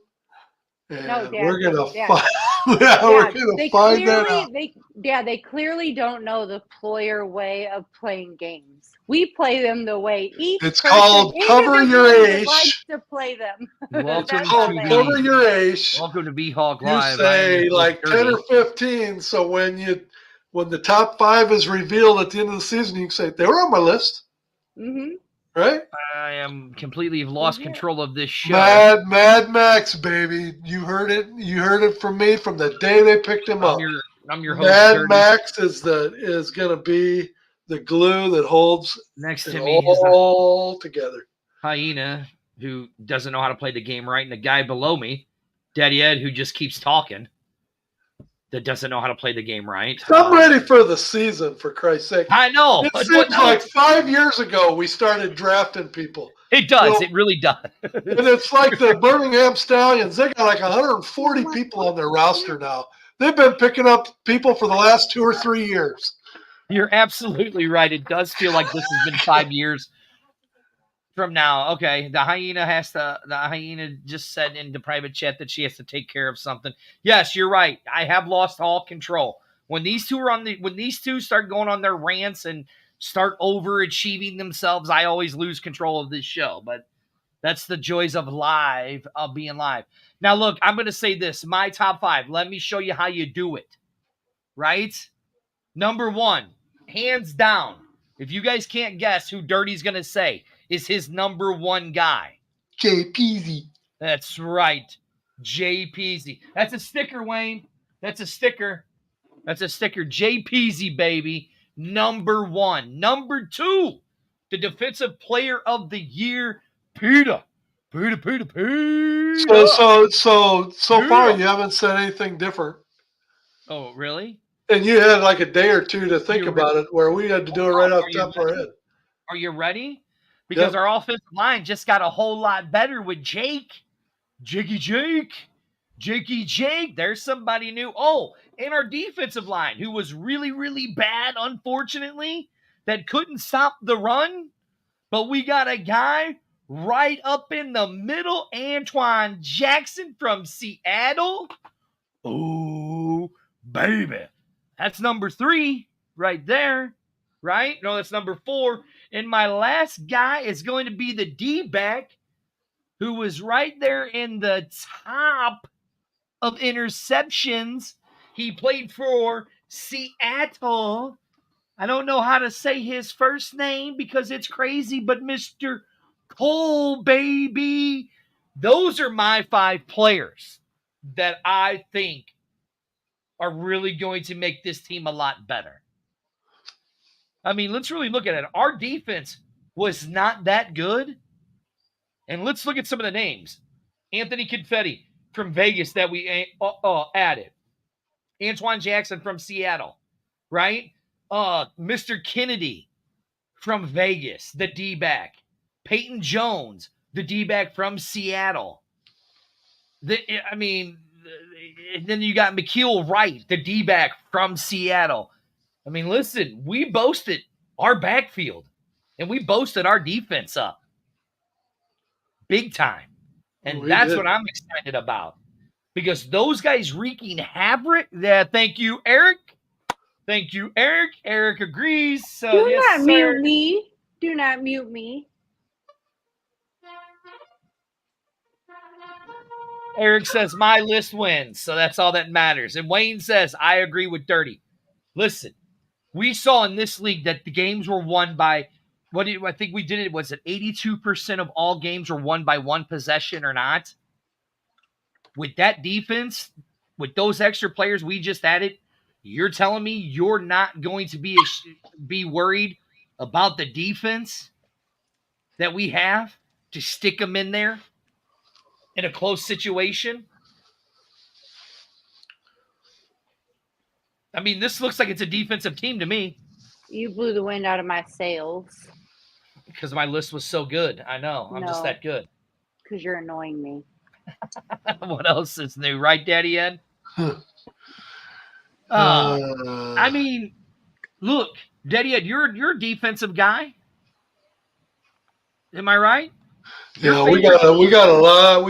Speaker 3: and we're gonna find. We're gonna find that out.
Speaker 2: They clearly don't know the player way of playing games. We play them the way
Speaker 3: it's called cover your age.
Speaker 2: Likes to play them.
Speaker 1: Welcome
Speaker 3: to cover your age.
Speaker 1: Welcome to B-Hawk Live.
Speaker 3: You say like 10 or 15. So when the top 5 is revealed at the end of the season, you can say they were on my list.
Speaker 2: Mm-hmm.
Speaker 3: Right?
Speaker 1: I am completely lost control of this show.
Speaker 3: Mad Max, baby. You heard it. You heard it from me from the day they picked him up.
Speaker 1: I'm your host.
Speaker 3: Mad Max is going to be the glue that holds
Speaker 1: next to
Speaker 3: it
Speaker 1: me
Speaker 3: all together.
Speaker 1: Hyena, who doesn't know how to play the game right, and the guy below me, Daddy Ed, who just keeps talking, that doesn't know how to play the game right.
Speaker 3: I'm ready for the season, for Christ's sake.
Speaker 1: I know.
Speaker 3: It seems like 5 years ago we started drafting people.
Speaker 1: It does. It really does.
Speaker 3: And it's like the Birmingham Stallions. They got like 140 people on their roster now. They've been picking up people for the last 2 or 3 years.
Speaker 1: You're absolutely right. It does feel like this has been 5 years from now. Okay, the hyena just said in the private chat that she has to take care of something. Yes, you're right. I have lost all control. When these two start going on their rants and start overachieving themselves, I always lose control of this show. But that's the joys of being live. Now look, I'm gonna say this. My top 5. Let me show you how you do it. Right? Number 1, hands down. If you guys can't guess who Dirty's gonna say is his number 1 guy.
Speaker 3: Jay Peasy.
Speaker 1: That's right. Jay Peasy. That's a sticker, Wayne. That's a sticker. Jay Peasy, baby. Number 1. Number 2, the defensive player of the year, Peter.
Speaker 3: So far you haven't said anything different.
Speaker 1: Oh, really?
Speaker 3: And you had like a day or two to think about it, where we had to do it right off the top of our head.
Speaker 1: Are you ready? Because our offensive line just got a whole lot better with Jake. Jakey Jake. There's somebody new. Oh, and our defensive line, who was really, really bad, unfortunately, that couldn't stop the run. But we got a guy right up in the middle, Antoine Jackson from Seattle. Oh, baby. That's number 3 right there, right? No, that's number 4. And my last guy is going to be the D-back, who was right there in the top of interceptions. He played for Seattle. I don't know how to say his first name because it's crazy, but Mr. Cole, baby. Those are my 5 players that I think are really going to make this team a lot better. I mean, let's really look at it. Our defense was not that good. And let's look at some of the names. Anthony Confetti, from Vegas that we added. Antoine Jackson from Seattle, right? Mr. Kennedy from Vegas, the D-back. Peyton Jones, the D-back from Seattle. Then you got McKeel Wright, the D-back from Seattle. I mean, listen, we boasted our backfield, and we boasted our defense up big time. And
Speaker 3: We
Speaker 1: that's
Speaker 3: did.
Speaker 1: what I'm excited about. Because those guys wreaking havoc. Yeah, thank you, Eric. Thank you, Eric. Eric agrees. So,
Speaker 2: Do
Speaker 1: yes,
Speaker 2: not
Speaker 1: sir.
Speaker 2: mute me. Do not mute me.
Speaker 1: Eric says, my list wins. So that's all that matters. And Wayne says, I agree with Dirty. Listen, we saw in this league that the games were won by, I think we did it, was it 82% of all games were won by one possession or not? With that defense, with those extra players we just added, you're telling me you're not going to be worried about the defense that we have to stick them in there in a close situation? I mean, this looks like it's a defensive team to me.
Speaker 2: You blew the wind out of my sails.
Speaker 1: Because my list was so good. I know. I'm just
Speaker 2: No.
Speaker 1: that good.
Speaker 2: Because you're annoying me.
Speaker 1: What else is new? Right, Daddy Ed? I mean, look, Daddy Ed, you're a defensive guy. Am I right?
Speaker 3: Yeah, we got a lot.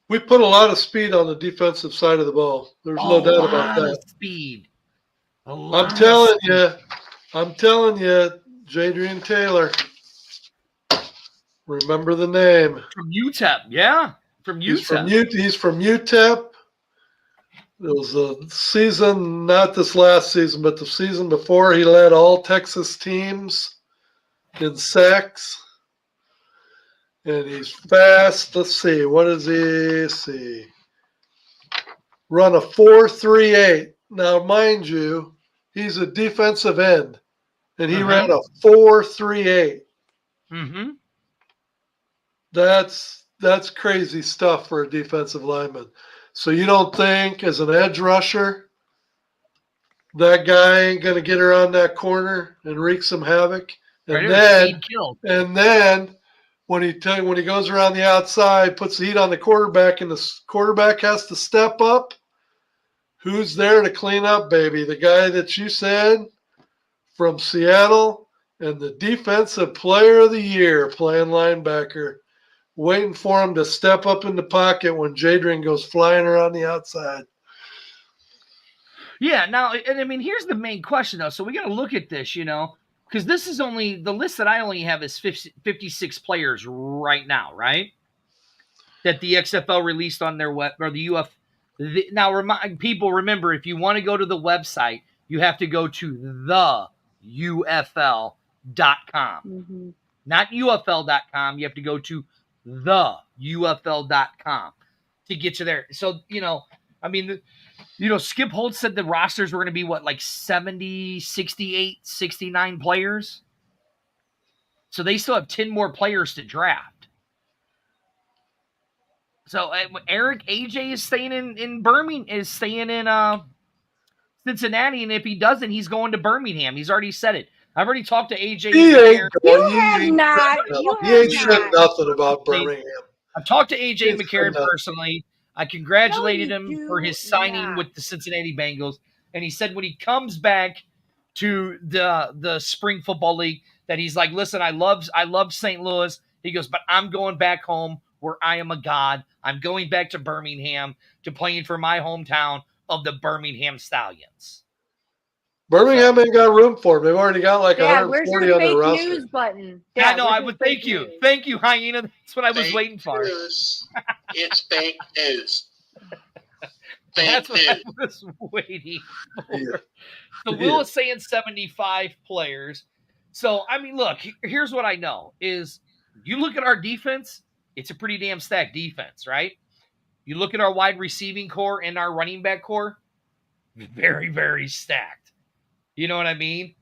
Speaker 3: We put a lot of speed on the defensive side of the ball. There's no doubt about that.
Speaker 1: Speed.
Speaker 3: I'm telling you, Jadrian Taylor. Remember the name.
Speaker 1: From UTEP, yeah. From UTEP.
Speaker 3: He's from UTEP. It was a season, not this last season, but the season before. He led all Texas teams in sacks. And he's fast. Let's see. What does he see? Run a 4.38. Now, mind you, he's a defensive end. And he ran a 4.38.
Speaker 1: Mm-hmm.
Speaker 3: That's crazy stuff for a defensive lineman. So you don't think as an edge rusher that guy ain't going to get around that corner and wreak some havoc? And then when he goes around the outside, puts the heat on the quarterback, and the quarterback has to step up, who's there to clean up, baby? The guy that you said from Seattle and the defensive player of the year playing linebacker, waiting for him to step up in the pocket when Jadrian goes flying around the outside.
Speaker 1: Yeah, now, and I mean, here's the main question, though. So we got to look at this, because this is only, the list that I only have is 56 players right now, right? That the XFL released on their web, or the UF. Now, remember, if you want to go to the website, you have to go to the UFL.com.
Speaker 2: Mm-hmm.
Speaker 1: Not UFL.com. You have to go to the UFL.com to get to there. So, I mean, Skip Holtz said the rosters were going to be like 70, 68, 69 players. So they still have 10 more players to draft. So Eric, AJ is staying in Birmingham, is staying in Cincinnati, and if he doesn't, he's going to Birmingham. He's already said it. I've already talked to AJ.
Speaker 3: He ain't said nothing about Birmingham.
Speaker 1: I've talked to AJ McCarron personally. I congratulated him for his signing with the Cincinnati Bengals, and he said when he comes back to the spring football league that he's like, listen, I love St. Louis. He goes, but I'm going back home where I am a god. I'm going back to Birmingham to playing for my hometown of the Birmingham Stallions.
Speaker 3: Birmingham ain't got room for him. They've already got like 140 on their roster.
Speaker 2: News button?
Speaker 1: Yeah, no, I would thank you. Thank you, Hyena. That's what I was waiting for.
Speaker 5: News. It's fake news.
Speaker 1: That's what I was waiting for. Yeah. So Will is saying 75 players. So, I mean, look, here's what I know is you look at our defense, it's a pretty damn stacked defense, right? You look at our wide receiving core and our running back core, very, very stacked. You know what I mean?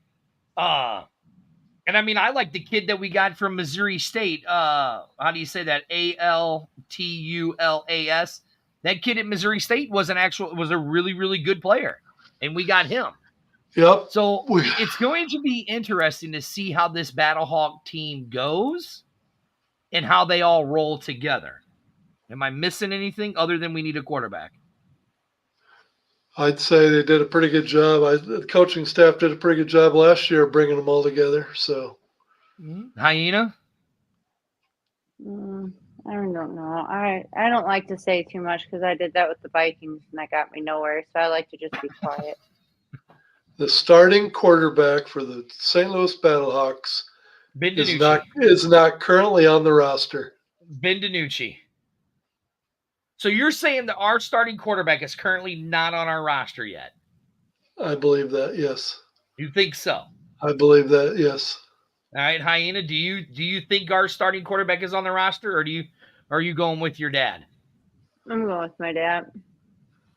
Speaker 1: And I mean, I like the kid that we got from Missouri State. How do you say that? ALTULAS. That kid at Missouri State was a really, really good player, and we got him.
Speaker 3: Yep.
Speaker 1: So it's going to be interesting to see how this Battlehawk team goes and how they all roll together. Am I missing anything other than we need a quarterback?
Speaker 3: I'd say they did a pretty good job. The coaching staff did a pretty good job last year bringing them all together. So,
Speaker 1: Hyena?
Speaker 2: I don't know. I don't like to say too much because I did that with the Vikings and that got me nowhere. So I like to just be quiet.
Speaker 3: the starting quarterback for the St. Louis Battlehawks
Speaker 1: Ben
Speaker 3: is
Speaker 1: DiNucci.
Speaker 3: not currently on the roster.
Speaker 1: Ben DiNucci. So you're saying that our starting quarterback is currently not on our roster yet?
Speaker 3: I believe that, yes.
Speaker 1: You think so?
Speaker 3: I believe that, yes.
Speaker 1: All right, Hyena, do you think our starting quarterback is on the roster, or are you going with your dad?
Speaker 2: I'm going with my dad.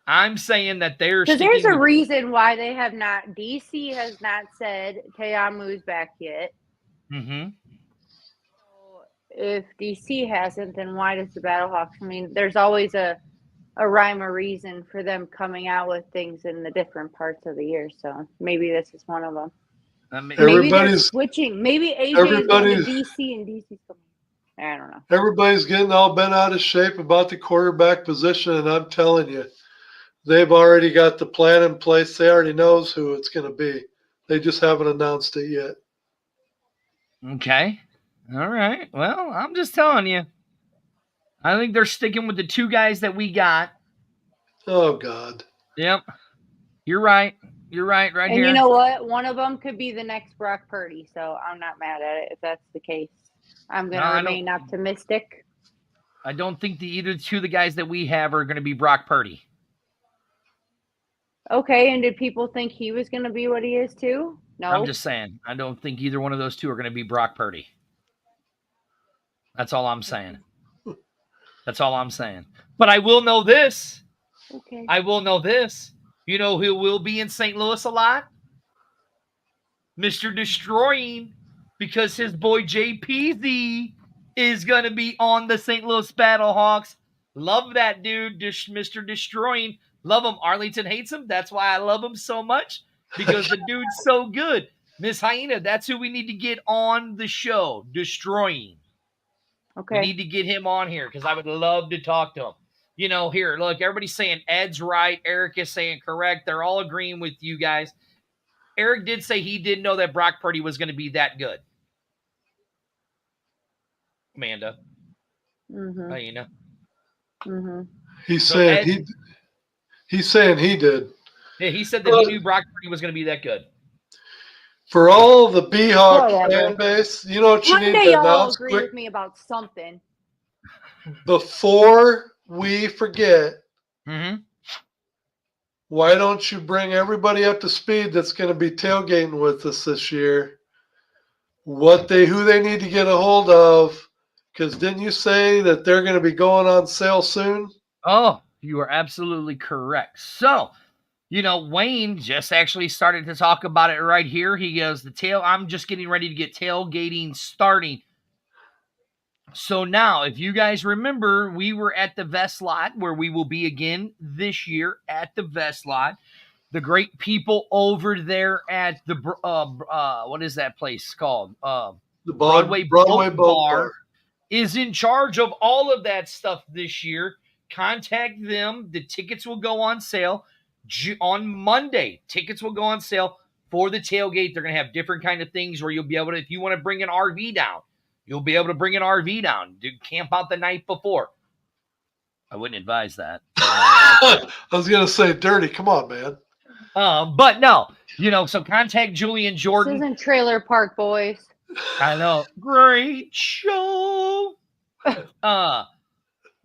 Speaker 1: I'm saying that
Speaker 2: because there's a reason why they have not. DC has not said Teamu's back yet.
Speaker 1: Mm-hmm.
Speaker 2: So if DC hasn't, then why does the Battlehawks? I mean, there's always a rhyme or reason for them coming out with things in the different parts of the year. So maybe this is one of them. Maybe they're switching. Maybe AJ is going to DC and DC's coming. I don't know.
Speaker 3: Everybody's getting all bent out of shape about the quarterback position, and I'm telling you, they've already got the plan in place. They already knows who it's going to be. They just haven't announced it yet.
Speaker 1: Okay. All right. Well, I'm just telling you. I think they're sticking with the two guys that we got.
Speaker 3: Oh, God.
Speaker 1: Yep. You're right. You're right here.
Speaker 2: And you know what? One of them could be the next Brock Purdy, so I'm not mad at it if that's the case. I'm going to remain optimistic.
Speaker 1: I don't think either two of the guys that we have are going to be Brock Purdy.
Speaker 2: Okay, and did people think he was going to be what he is too? No.
Speaker 1: I'm just saying. I don't think either one of those two are going to be Brock Purdy. That's all I'm saying. That's all I'm saying. But I will know this.
Speaker 2: Okay.
Speaker 1: I will know this. You know who will be in St. Louis a lot? Mr. Destroying, because his boy JPZ is going to be on the St. Louis Battlehawks. Love that dude, Mr. Destroying. Love him. Arlington hates him. That's why I love him so much, because the dude's so good. Miss Hyena, that's who we need to get on the show, Destroying.
Speaker 2: Okay.
Speaker 1: We need to get him on here because I would love to talk to him. You know, here, look, everybody's saying Ed's right. Eric is saying correct. They're all agreeing with you guys. Eric did say he didn't know that Brock Purdy was going to be that good. Amanda.
Speaker 2: Mm-hmm.
Speaker 1: Hyena.
Speaker 2: Mm-hmm.
Speaker 3: He's saying he did.
Speaker 1: Yeah, he said that he knew Brock Purdy was going to be that good.
Speaker 3: For all the B-Hawk fan base, you know what you need to announce
Speaker 2: quick? Agree with me about something.
Speaker 3: Before we forget,
Speaker 1: mm-hmm.
Speaker 3: Why don't you bring everybody up to speed that's going to be tailgating with us this year? Who they need to get a hold of? Because didn't you say that they're going to be going on sale soon?
Speaker 1: Oh, you are absolutely correct. So, you know, Wayne just actually started to talk about it right here. He goes, I'm just getting ready to get tailgating starting. So now, if you guys remember, we were at the Vest Lot, where we will be again this year at the Vest Lot. The great people over there at the, what is that place called?
Speaker 3: The Broadway Boat Bar
Speaker 1: is in charge of all of that stuff this year. Contact them. The tickets will go on sale on Monday. Tickets will go on sale for the tailgate. They're going to have different kind of things where you'll be able to, if you want to bring an RV down, you'll be able to bring an RV down. Camp out the night before. I wouldn't advise that.
Speaker 3: I was going to say dirty. Come on, man.
Speaker 1: But no, you know, so contact Julian Jordan.
Speaker 2: This isn't Trailer Park Boys.
Speaker 1: I know. Great show.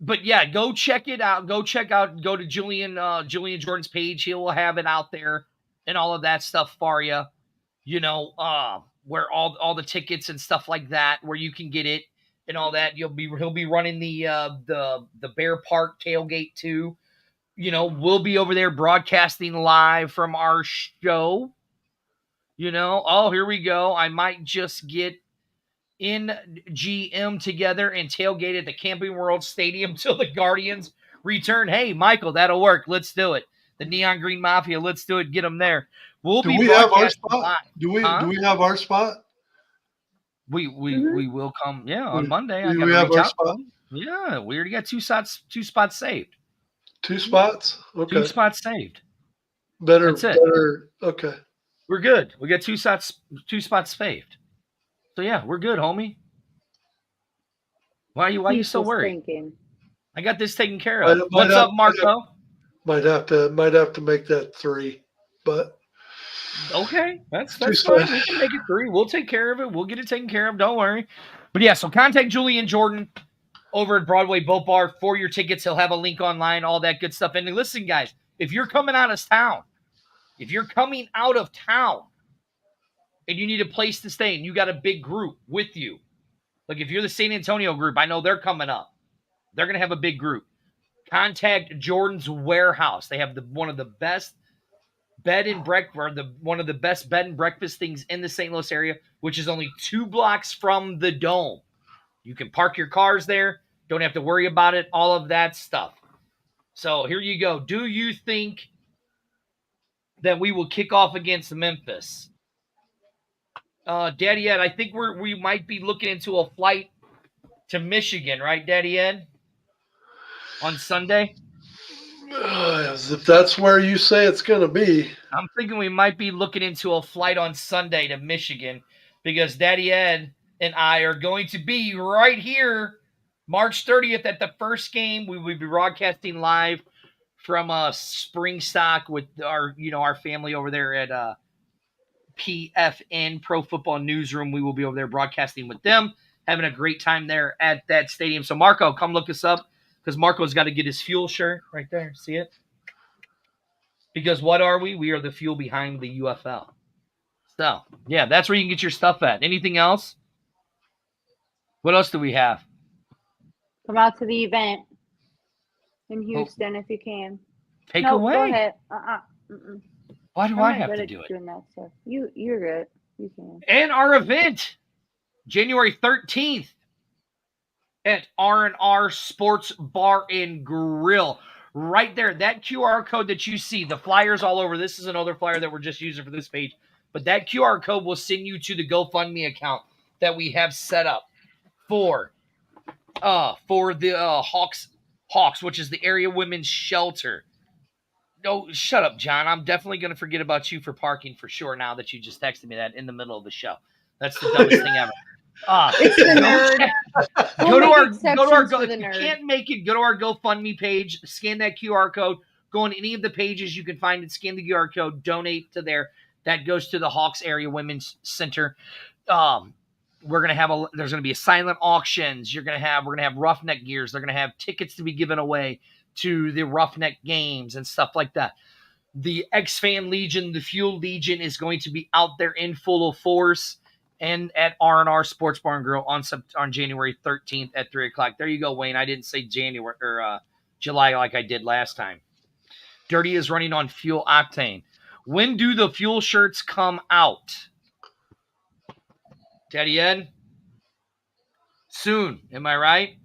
Speaker 1: But yeah, go check it out. Go to Julian Jordan's page. He will have it out there and all of that stuff for you. You know, where all the tickets and stuff like that, where you can get it and all that. He'll be running the Bear Park tailgate too. You know, we'll be over there broadcasting live from our show. You know, here we go. I might just get in GM together and tailgate at the Camping World Stadium till the Guardians return. Hey, Michael, that'll work. Let's do it. The Neon Green Mafia, let's do it. Get them there. We'll
Speaker 3: Do
Speaker 1: be
Speaker 3: we have our
Speaker 1: broadcasting
Speaker 3: spot?
Speaker 1: live.
Speaker 3: Do we
Speaker 1: Huh?
Speaker 3: have our spot?
Speaker 1: We will come. Yeah, on Monday. I
Speaker 3: Do
Speaker 1: got
Speaker 3: we
Speaker 1: to
Speaker 3: have
Speaker 1: reach
Speaker 3: our
Speaker 1: out.
Speaker 3: spot?
Speaker 1: Yeah, we already got two spots saved.
Speaker 3: 2 spots? Okay.
Speaker 1: 2 spots saved.
Speaker 3: Better.
Speaker 1: That's it.
Speaker 3: Better. Okay.
Speaker 1: We're good. We got 2 spots saved. So yeah, we're good, homie. Why are you
Speaker 2: He's
Speaker 1: so
Speaker 2: just
Speaker 1: worried?
Speaker 2: thinking.
Speaker 1: I got this taken care of.
Speaker 3: Might
Speaker 1: What's
Speaker 3: have-
Speaker 1: up, Marco?
Speaker 3: Might have to make that 3, but
Speaker 1: Okay, that's
Speaker 3: Too
Speaker 1: fine.
Speaker 3: slow.
Speaker 1: We can make it 3. We'll take care of it. We'll get it taken care of. Don't worry. But yeah, so contact Julian Jordan over at Broadway Boat Bar for your tickets. He'll have a link online, all that good stuff. And listen, guys, if you're coming out of town and you need a place to stay and you got a big group with you, like if you're the San Antonio group, I know they're coming up. They're going to have a big group. Contact Jordan's Warehouse. They have one of the best bed and breakfast, or one of the best bed and breakfast things in the St. Louis area, which is only 2 blocks from the Dome. You can park your cars there. Don't have to worry about it. All of that stuff. So here you go. Do you think that we will kick off against Memphis? Daddy Ed, I think we might be looking into a flight to Michigan, right, Daddy Ed? On Sunday?
Speaker 3: if that's where you say it's going to be.
Speaker 1: I'm thinking we might be looking into a flight on Sunday to Michigan because Daddy Ed and I are going to be right here March 30th at the first game. We will be broadcasting live from Spring Stock with our family over there at PFN Pro Football Newsroom. We will be over there broadcasting with them, having a great time there at that stadium. So Marco, come look us up because Marco's got to get his Fuel shirt right there. See it? Because what are we? We are the fuel behind the UFL. So, yeah, that's where you can get your stuff at. Anything else? What else do we have?
Speaker 2: Come out to the event in Houston if you can.
Speaker 1: Take
Speaker 2: No,
Speaker 1: away.
Speaker 2: go ahead.
Speaker 1: Why do
Speaker 2: I'm
Speaker 1: I
Speaker 2: not
Speaker 1: have
Speaker 2: good
Speaker 1: to
Speaker 2: at
Speaker 1: do it?
Speaker 2: doing that stuff. You're good. You can.
Speaker 1: And our event, January 13th at R&R Sports Bar and Grill. Right there, that QR code that you see, the flyers all over. This is another flyer that we're just using for this page. But that QR code will send you to the GoFundMe account that we have set up for the Hawks, which is the area women's shelter. No, shut up, John. I'm definitely going to forget about you for parking for sure now that you just texted me that in the middle of the show. That's the dumbest thing ever.
Speaker 2: It's the nerd.
Speaker 1: Go to our
Speaker 2: for the
Speaker 1: if you
Speaker 2: nerd.
Speaker 1: can't make it, go to our GoFundMe page, scan that QR code, go on any of the pages you can find it, scan the QR code, donate to there. That goes to the Hawks Area Women's Center. We're gonna have there's gonna be a silent auctions. We're gonna have Roughneck gears. They're gonna have tickets to be given away to the Roughneck games and stuff like that. The X-Fan Legion, the F.U.E.L Legion is going to be out there in full force and at R&R Sports Bar and Grill on January 13th at 3 o'clock. There you go, Wayne. I didn't say January or July like I did last time. Dirty is running on Fuel Octane. When do the Fuel shirts come out? Daddy Ed? Soon. Am I right?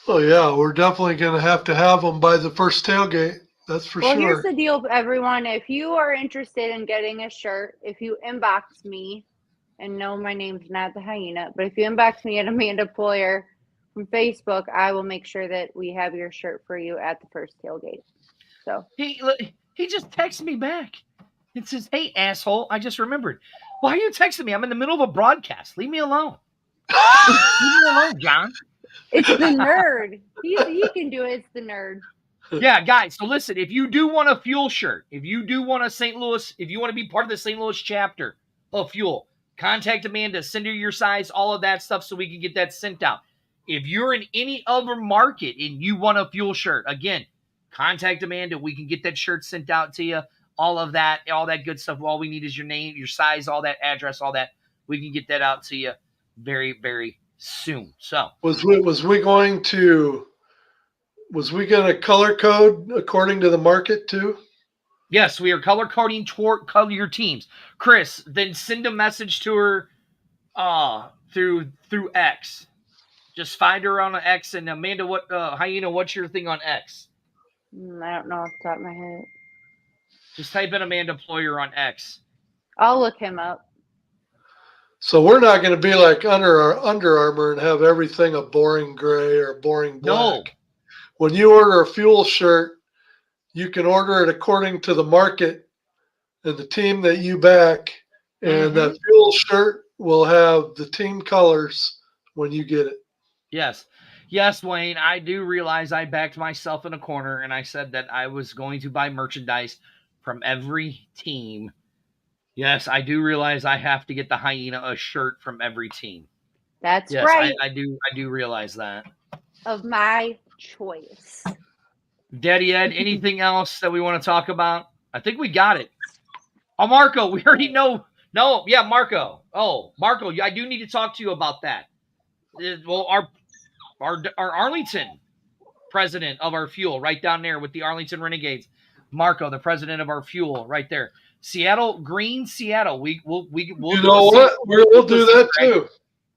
Speaker 3: Oh yeah, we're definitely going to have them by the first tailgate. That's for
Speaker 2: Well,
Speaker 3: sure.
Speaker 2: here's the deal, everyone. If you are interested in getting a shirt, if you inbox me, and no, my name's not the hyena, but if you inbox me at Amanda Ployer from Facebook, I will make sure that we have your shirt for you at the first tailgate. So
Speaker 1: He just texted me back. It says, "Hey, asshole, I just remembered. Why are you texting me? I'm in the middle of a broadcast. Leave me alone. Leave me alone, John."
Speaker 2: it's the nerd. He can do it. It's the nerd.
Speaker 1: Yeah, guys. So listen, if you do want a Fuel shirt, if you do want a St. Louis, if you want to be part of the St. Louis chapter of Fuel, contact Amanda, send her your size, all of that stuff so we can get that sent out. If you're in any other market and you want a Fuel shirt, again, contact Amanda. We can get that shirt sent out to you. All that good stuff. All we need is your name, your size, all that address, all that. We can get that out to you very, very soon. So
Speaker 3: Was we going to color code according to the market too?
Speaker 1: yes, we are color coding toward color your teams. Chris, then send a message to her through X. Just find her on X. And Amanda, Hyena, what's your thing on X?
Speaker 2: I don't know off the top of my head.
Speaker 1: Just type in Amanda Ployer on X.
Speaker 2: I'll look him up.
Speaker 3: So we're not going to be like Under Armour and have everything a boring gray or a boring black.
Speaker 1: No.
Speaker 3: When you order a F.U.E.L shirt, you can order it according to the market and the team that you back, and that F.U.E.L shirt will have the team colors when you get it.
Speaker 1: Yes. Yes, Wayne, I do realize I backed myself in a corner, and I said that I was going to buy merchandise from every team. Yes, I do realize I have to get the Hyena a shirt from every team.
Speaker 2: That's
Speaker 1: Yes,
Speaker 2: right.
Speaker 1: I do realize that.
Speaker 2: Of my choice.
Speaker 1: Daddy Ed, anything else that we want to talk about? I think we got it. Oh, Marco, we already know. No, yeah, Marco. Oh, Marco, I do need to talk to you about that. Well, our Arlington president of our F.U.E.L right down there with the Arlington Renegades, Marco, the president of our F.U.E.L right there. Seattle, Green, Seattle. We'll
Speaker 3: you know what? We'll do that too,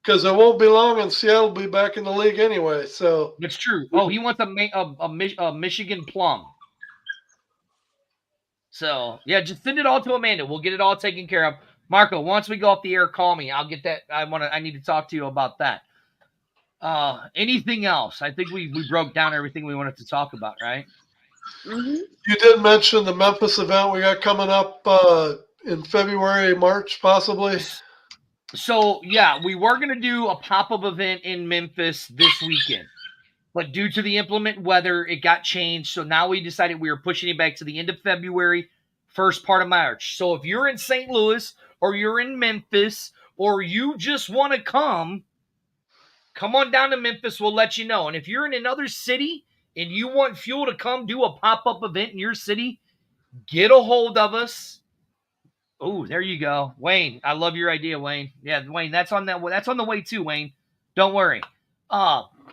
Speaker 3: because it won't be long, and Seattle will be back in the league anyway. So
Speaker 1: that's true. Oh, he wants a Michigan plum. So yeah, just send it all to Amanda. We'll get it all taken care of. Marco, once we go off the air, call me. I'll get that. I need to talk to you about that. Anything else? I think we broke down everything we wanted to talk about, right?
Speaker 2: Mm-hmm.
Speaker 3: You did mention the Memphis event we got coming up in February, March, possibly.
Speaker 1: So yeah, we were gonna do a pop-up event in Memphis this weekend, but due to the inclement weather, it got changed. So now we decided we were pushing it back to the end of February, first part of March. So if you're in St. Louis or you're in Memphis or you just want to come on down to Memphis. We'll let you know. And if you're in another city and you want F.U.E.L to come do a pop-up event in your city, get a hold of us. Oh, there you go. Wayne, I love your idea, Wayne. Yeah, Wayne, that's on the way too, Wayne. Don't worry.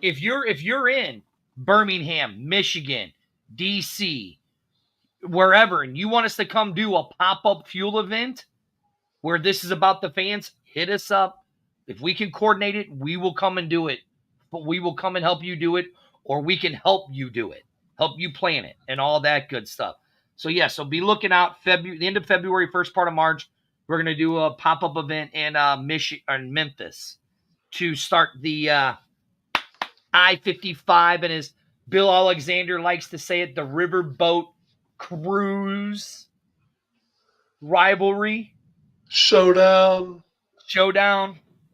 Speaker 1: If you're in Birmingham, Michigan, DC, wherever, and you want us to come do a pop-up F.U.E.L event where this is about the fans, hit us up. If we can coordinate it, we will come and do it. But we will come and help you do it, or we can help you do it, help you plan it, and all that good stuff. So yeah, so be looking out. The end of February, first part of March, we're gonna do a pop-up event in Memphis to start the I-55, and as Bill Alexander likes to say it, the Riverboat Cruise rivalry
Speaker 3: Showdown.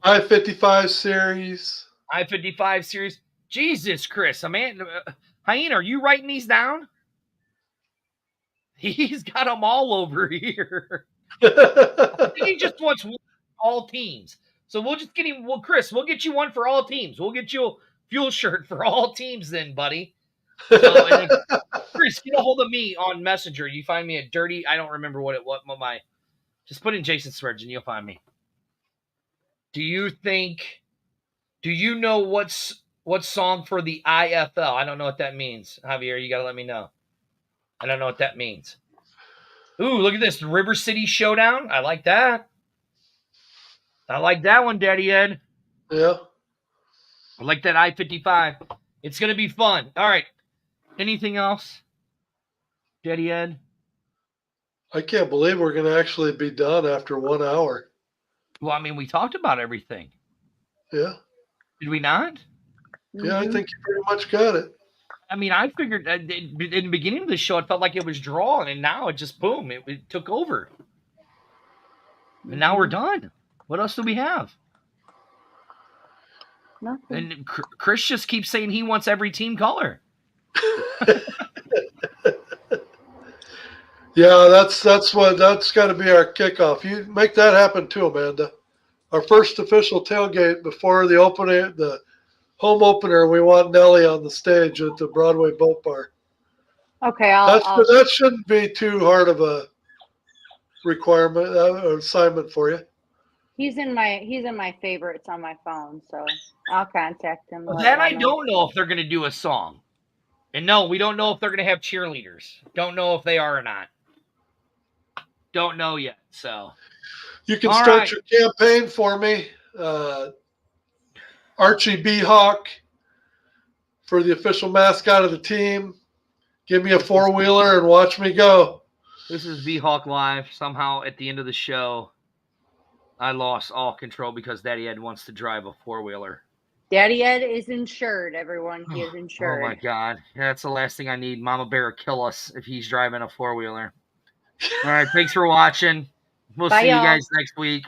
Speaker 3: I-55 series.
Speaker 1: I-55 series. Jesus, Chris, Amanda, Hyena, are you writing these down? He's got them all over here. I think he just wants all teams. So we'll just get him. Well, Chris, we'll get you one for all teams. We'll get you a F.U.E.L shirt for all teams then, buddy. So, and then, Chris, get a hold of me on Messenger. You find me at Dirty. I don't remember what my. Just put in Jason Spurgeon. You'll find me. Do you know what song for the IFL? I don't know what that means. Javier, you got to let me know. I don't know what that means. Ooh, look at this. River City Showdown. I like that. I like that one, Daddy Ed.
Speaker 3: Yeah.
Speaker 1: I like that I-55. It's going to be fun. All right. Anything else, Daddy Ed?
Speaker 3: I can't believe we're going to actually be done after 1 hour.
Speaker 1: Well, I mean, we talked about everything.
Speaker 3: Yeah.
Speaker 1: Did we not?
Speaker 3: Yeah, I think you pretty much got it.
Speaker 1: I mean, I figured in the beginning of the show, it felt like it was drawn, and now it just, boom, it took over. And now we're done. What else do we have?
Speaker 2: Nothing.
Speaker 1: And Chris just keeps saying he wants every team color.
Speaker 3: Yeah, that's got to be our kickoff. You make that happen too, Amanda. Our first official tailgate before the opening, the home opener. We want Nelly on the stage at the Broadway Boat Bar.
Speaker 2: Okay,
Speaker 3: that shouldn't be too hard of a requirement or assignment for you.
Speaker 2: He's in my favorites on my phone, so I'll contact him.
Speaker 1: Then I don't know if they're going to do a song. And no, we don't know if they're going to have cheerleaders. Don't know if they are or not. Don't know yet. So
Speaker 3: you can start your campaign for me. Archie B. Hawk for the official mascot of the team. Give me a four-wheeler and watch me go.
Speaker 1: This is V-Hawk Live. Somehow at the end of the show, I lost all control because Daddy Ed wants to drive a four-wheeler.
Speaker 2: Daddy Ed is insured, everyone. He is
Speaker 1: Oh
Speaker 2: insured.
Speaker 1: my God. That's the last thing I need. Mama Bear will kill us if he's driving a four-wheeler. All right. Thanks for watching. We'll
Speaker 2: Bye,
Speaker 1: see you
Speaker 2: y'all.
Speaker 1: guys next week.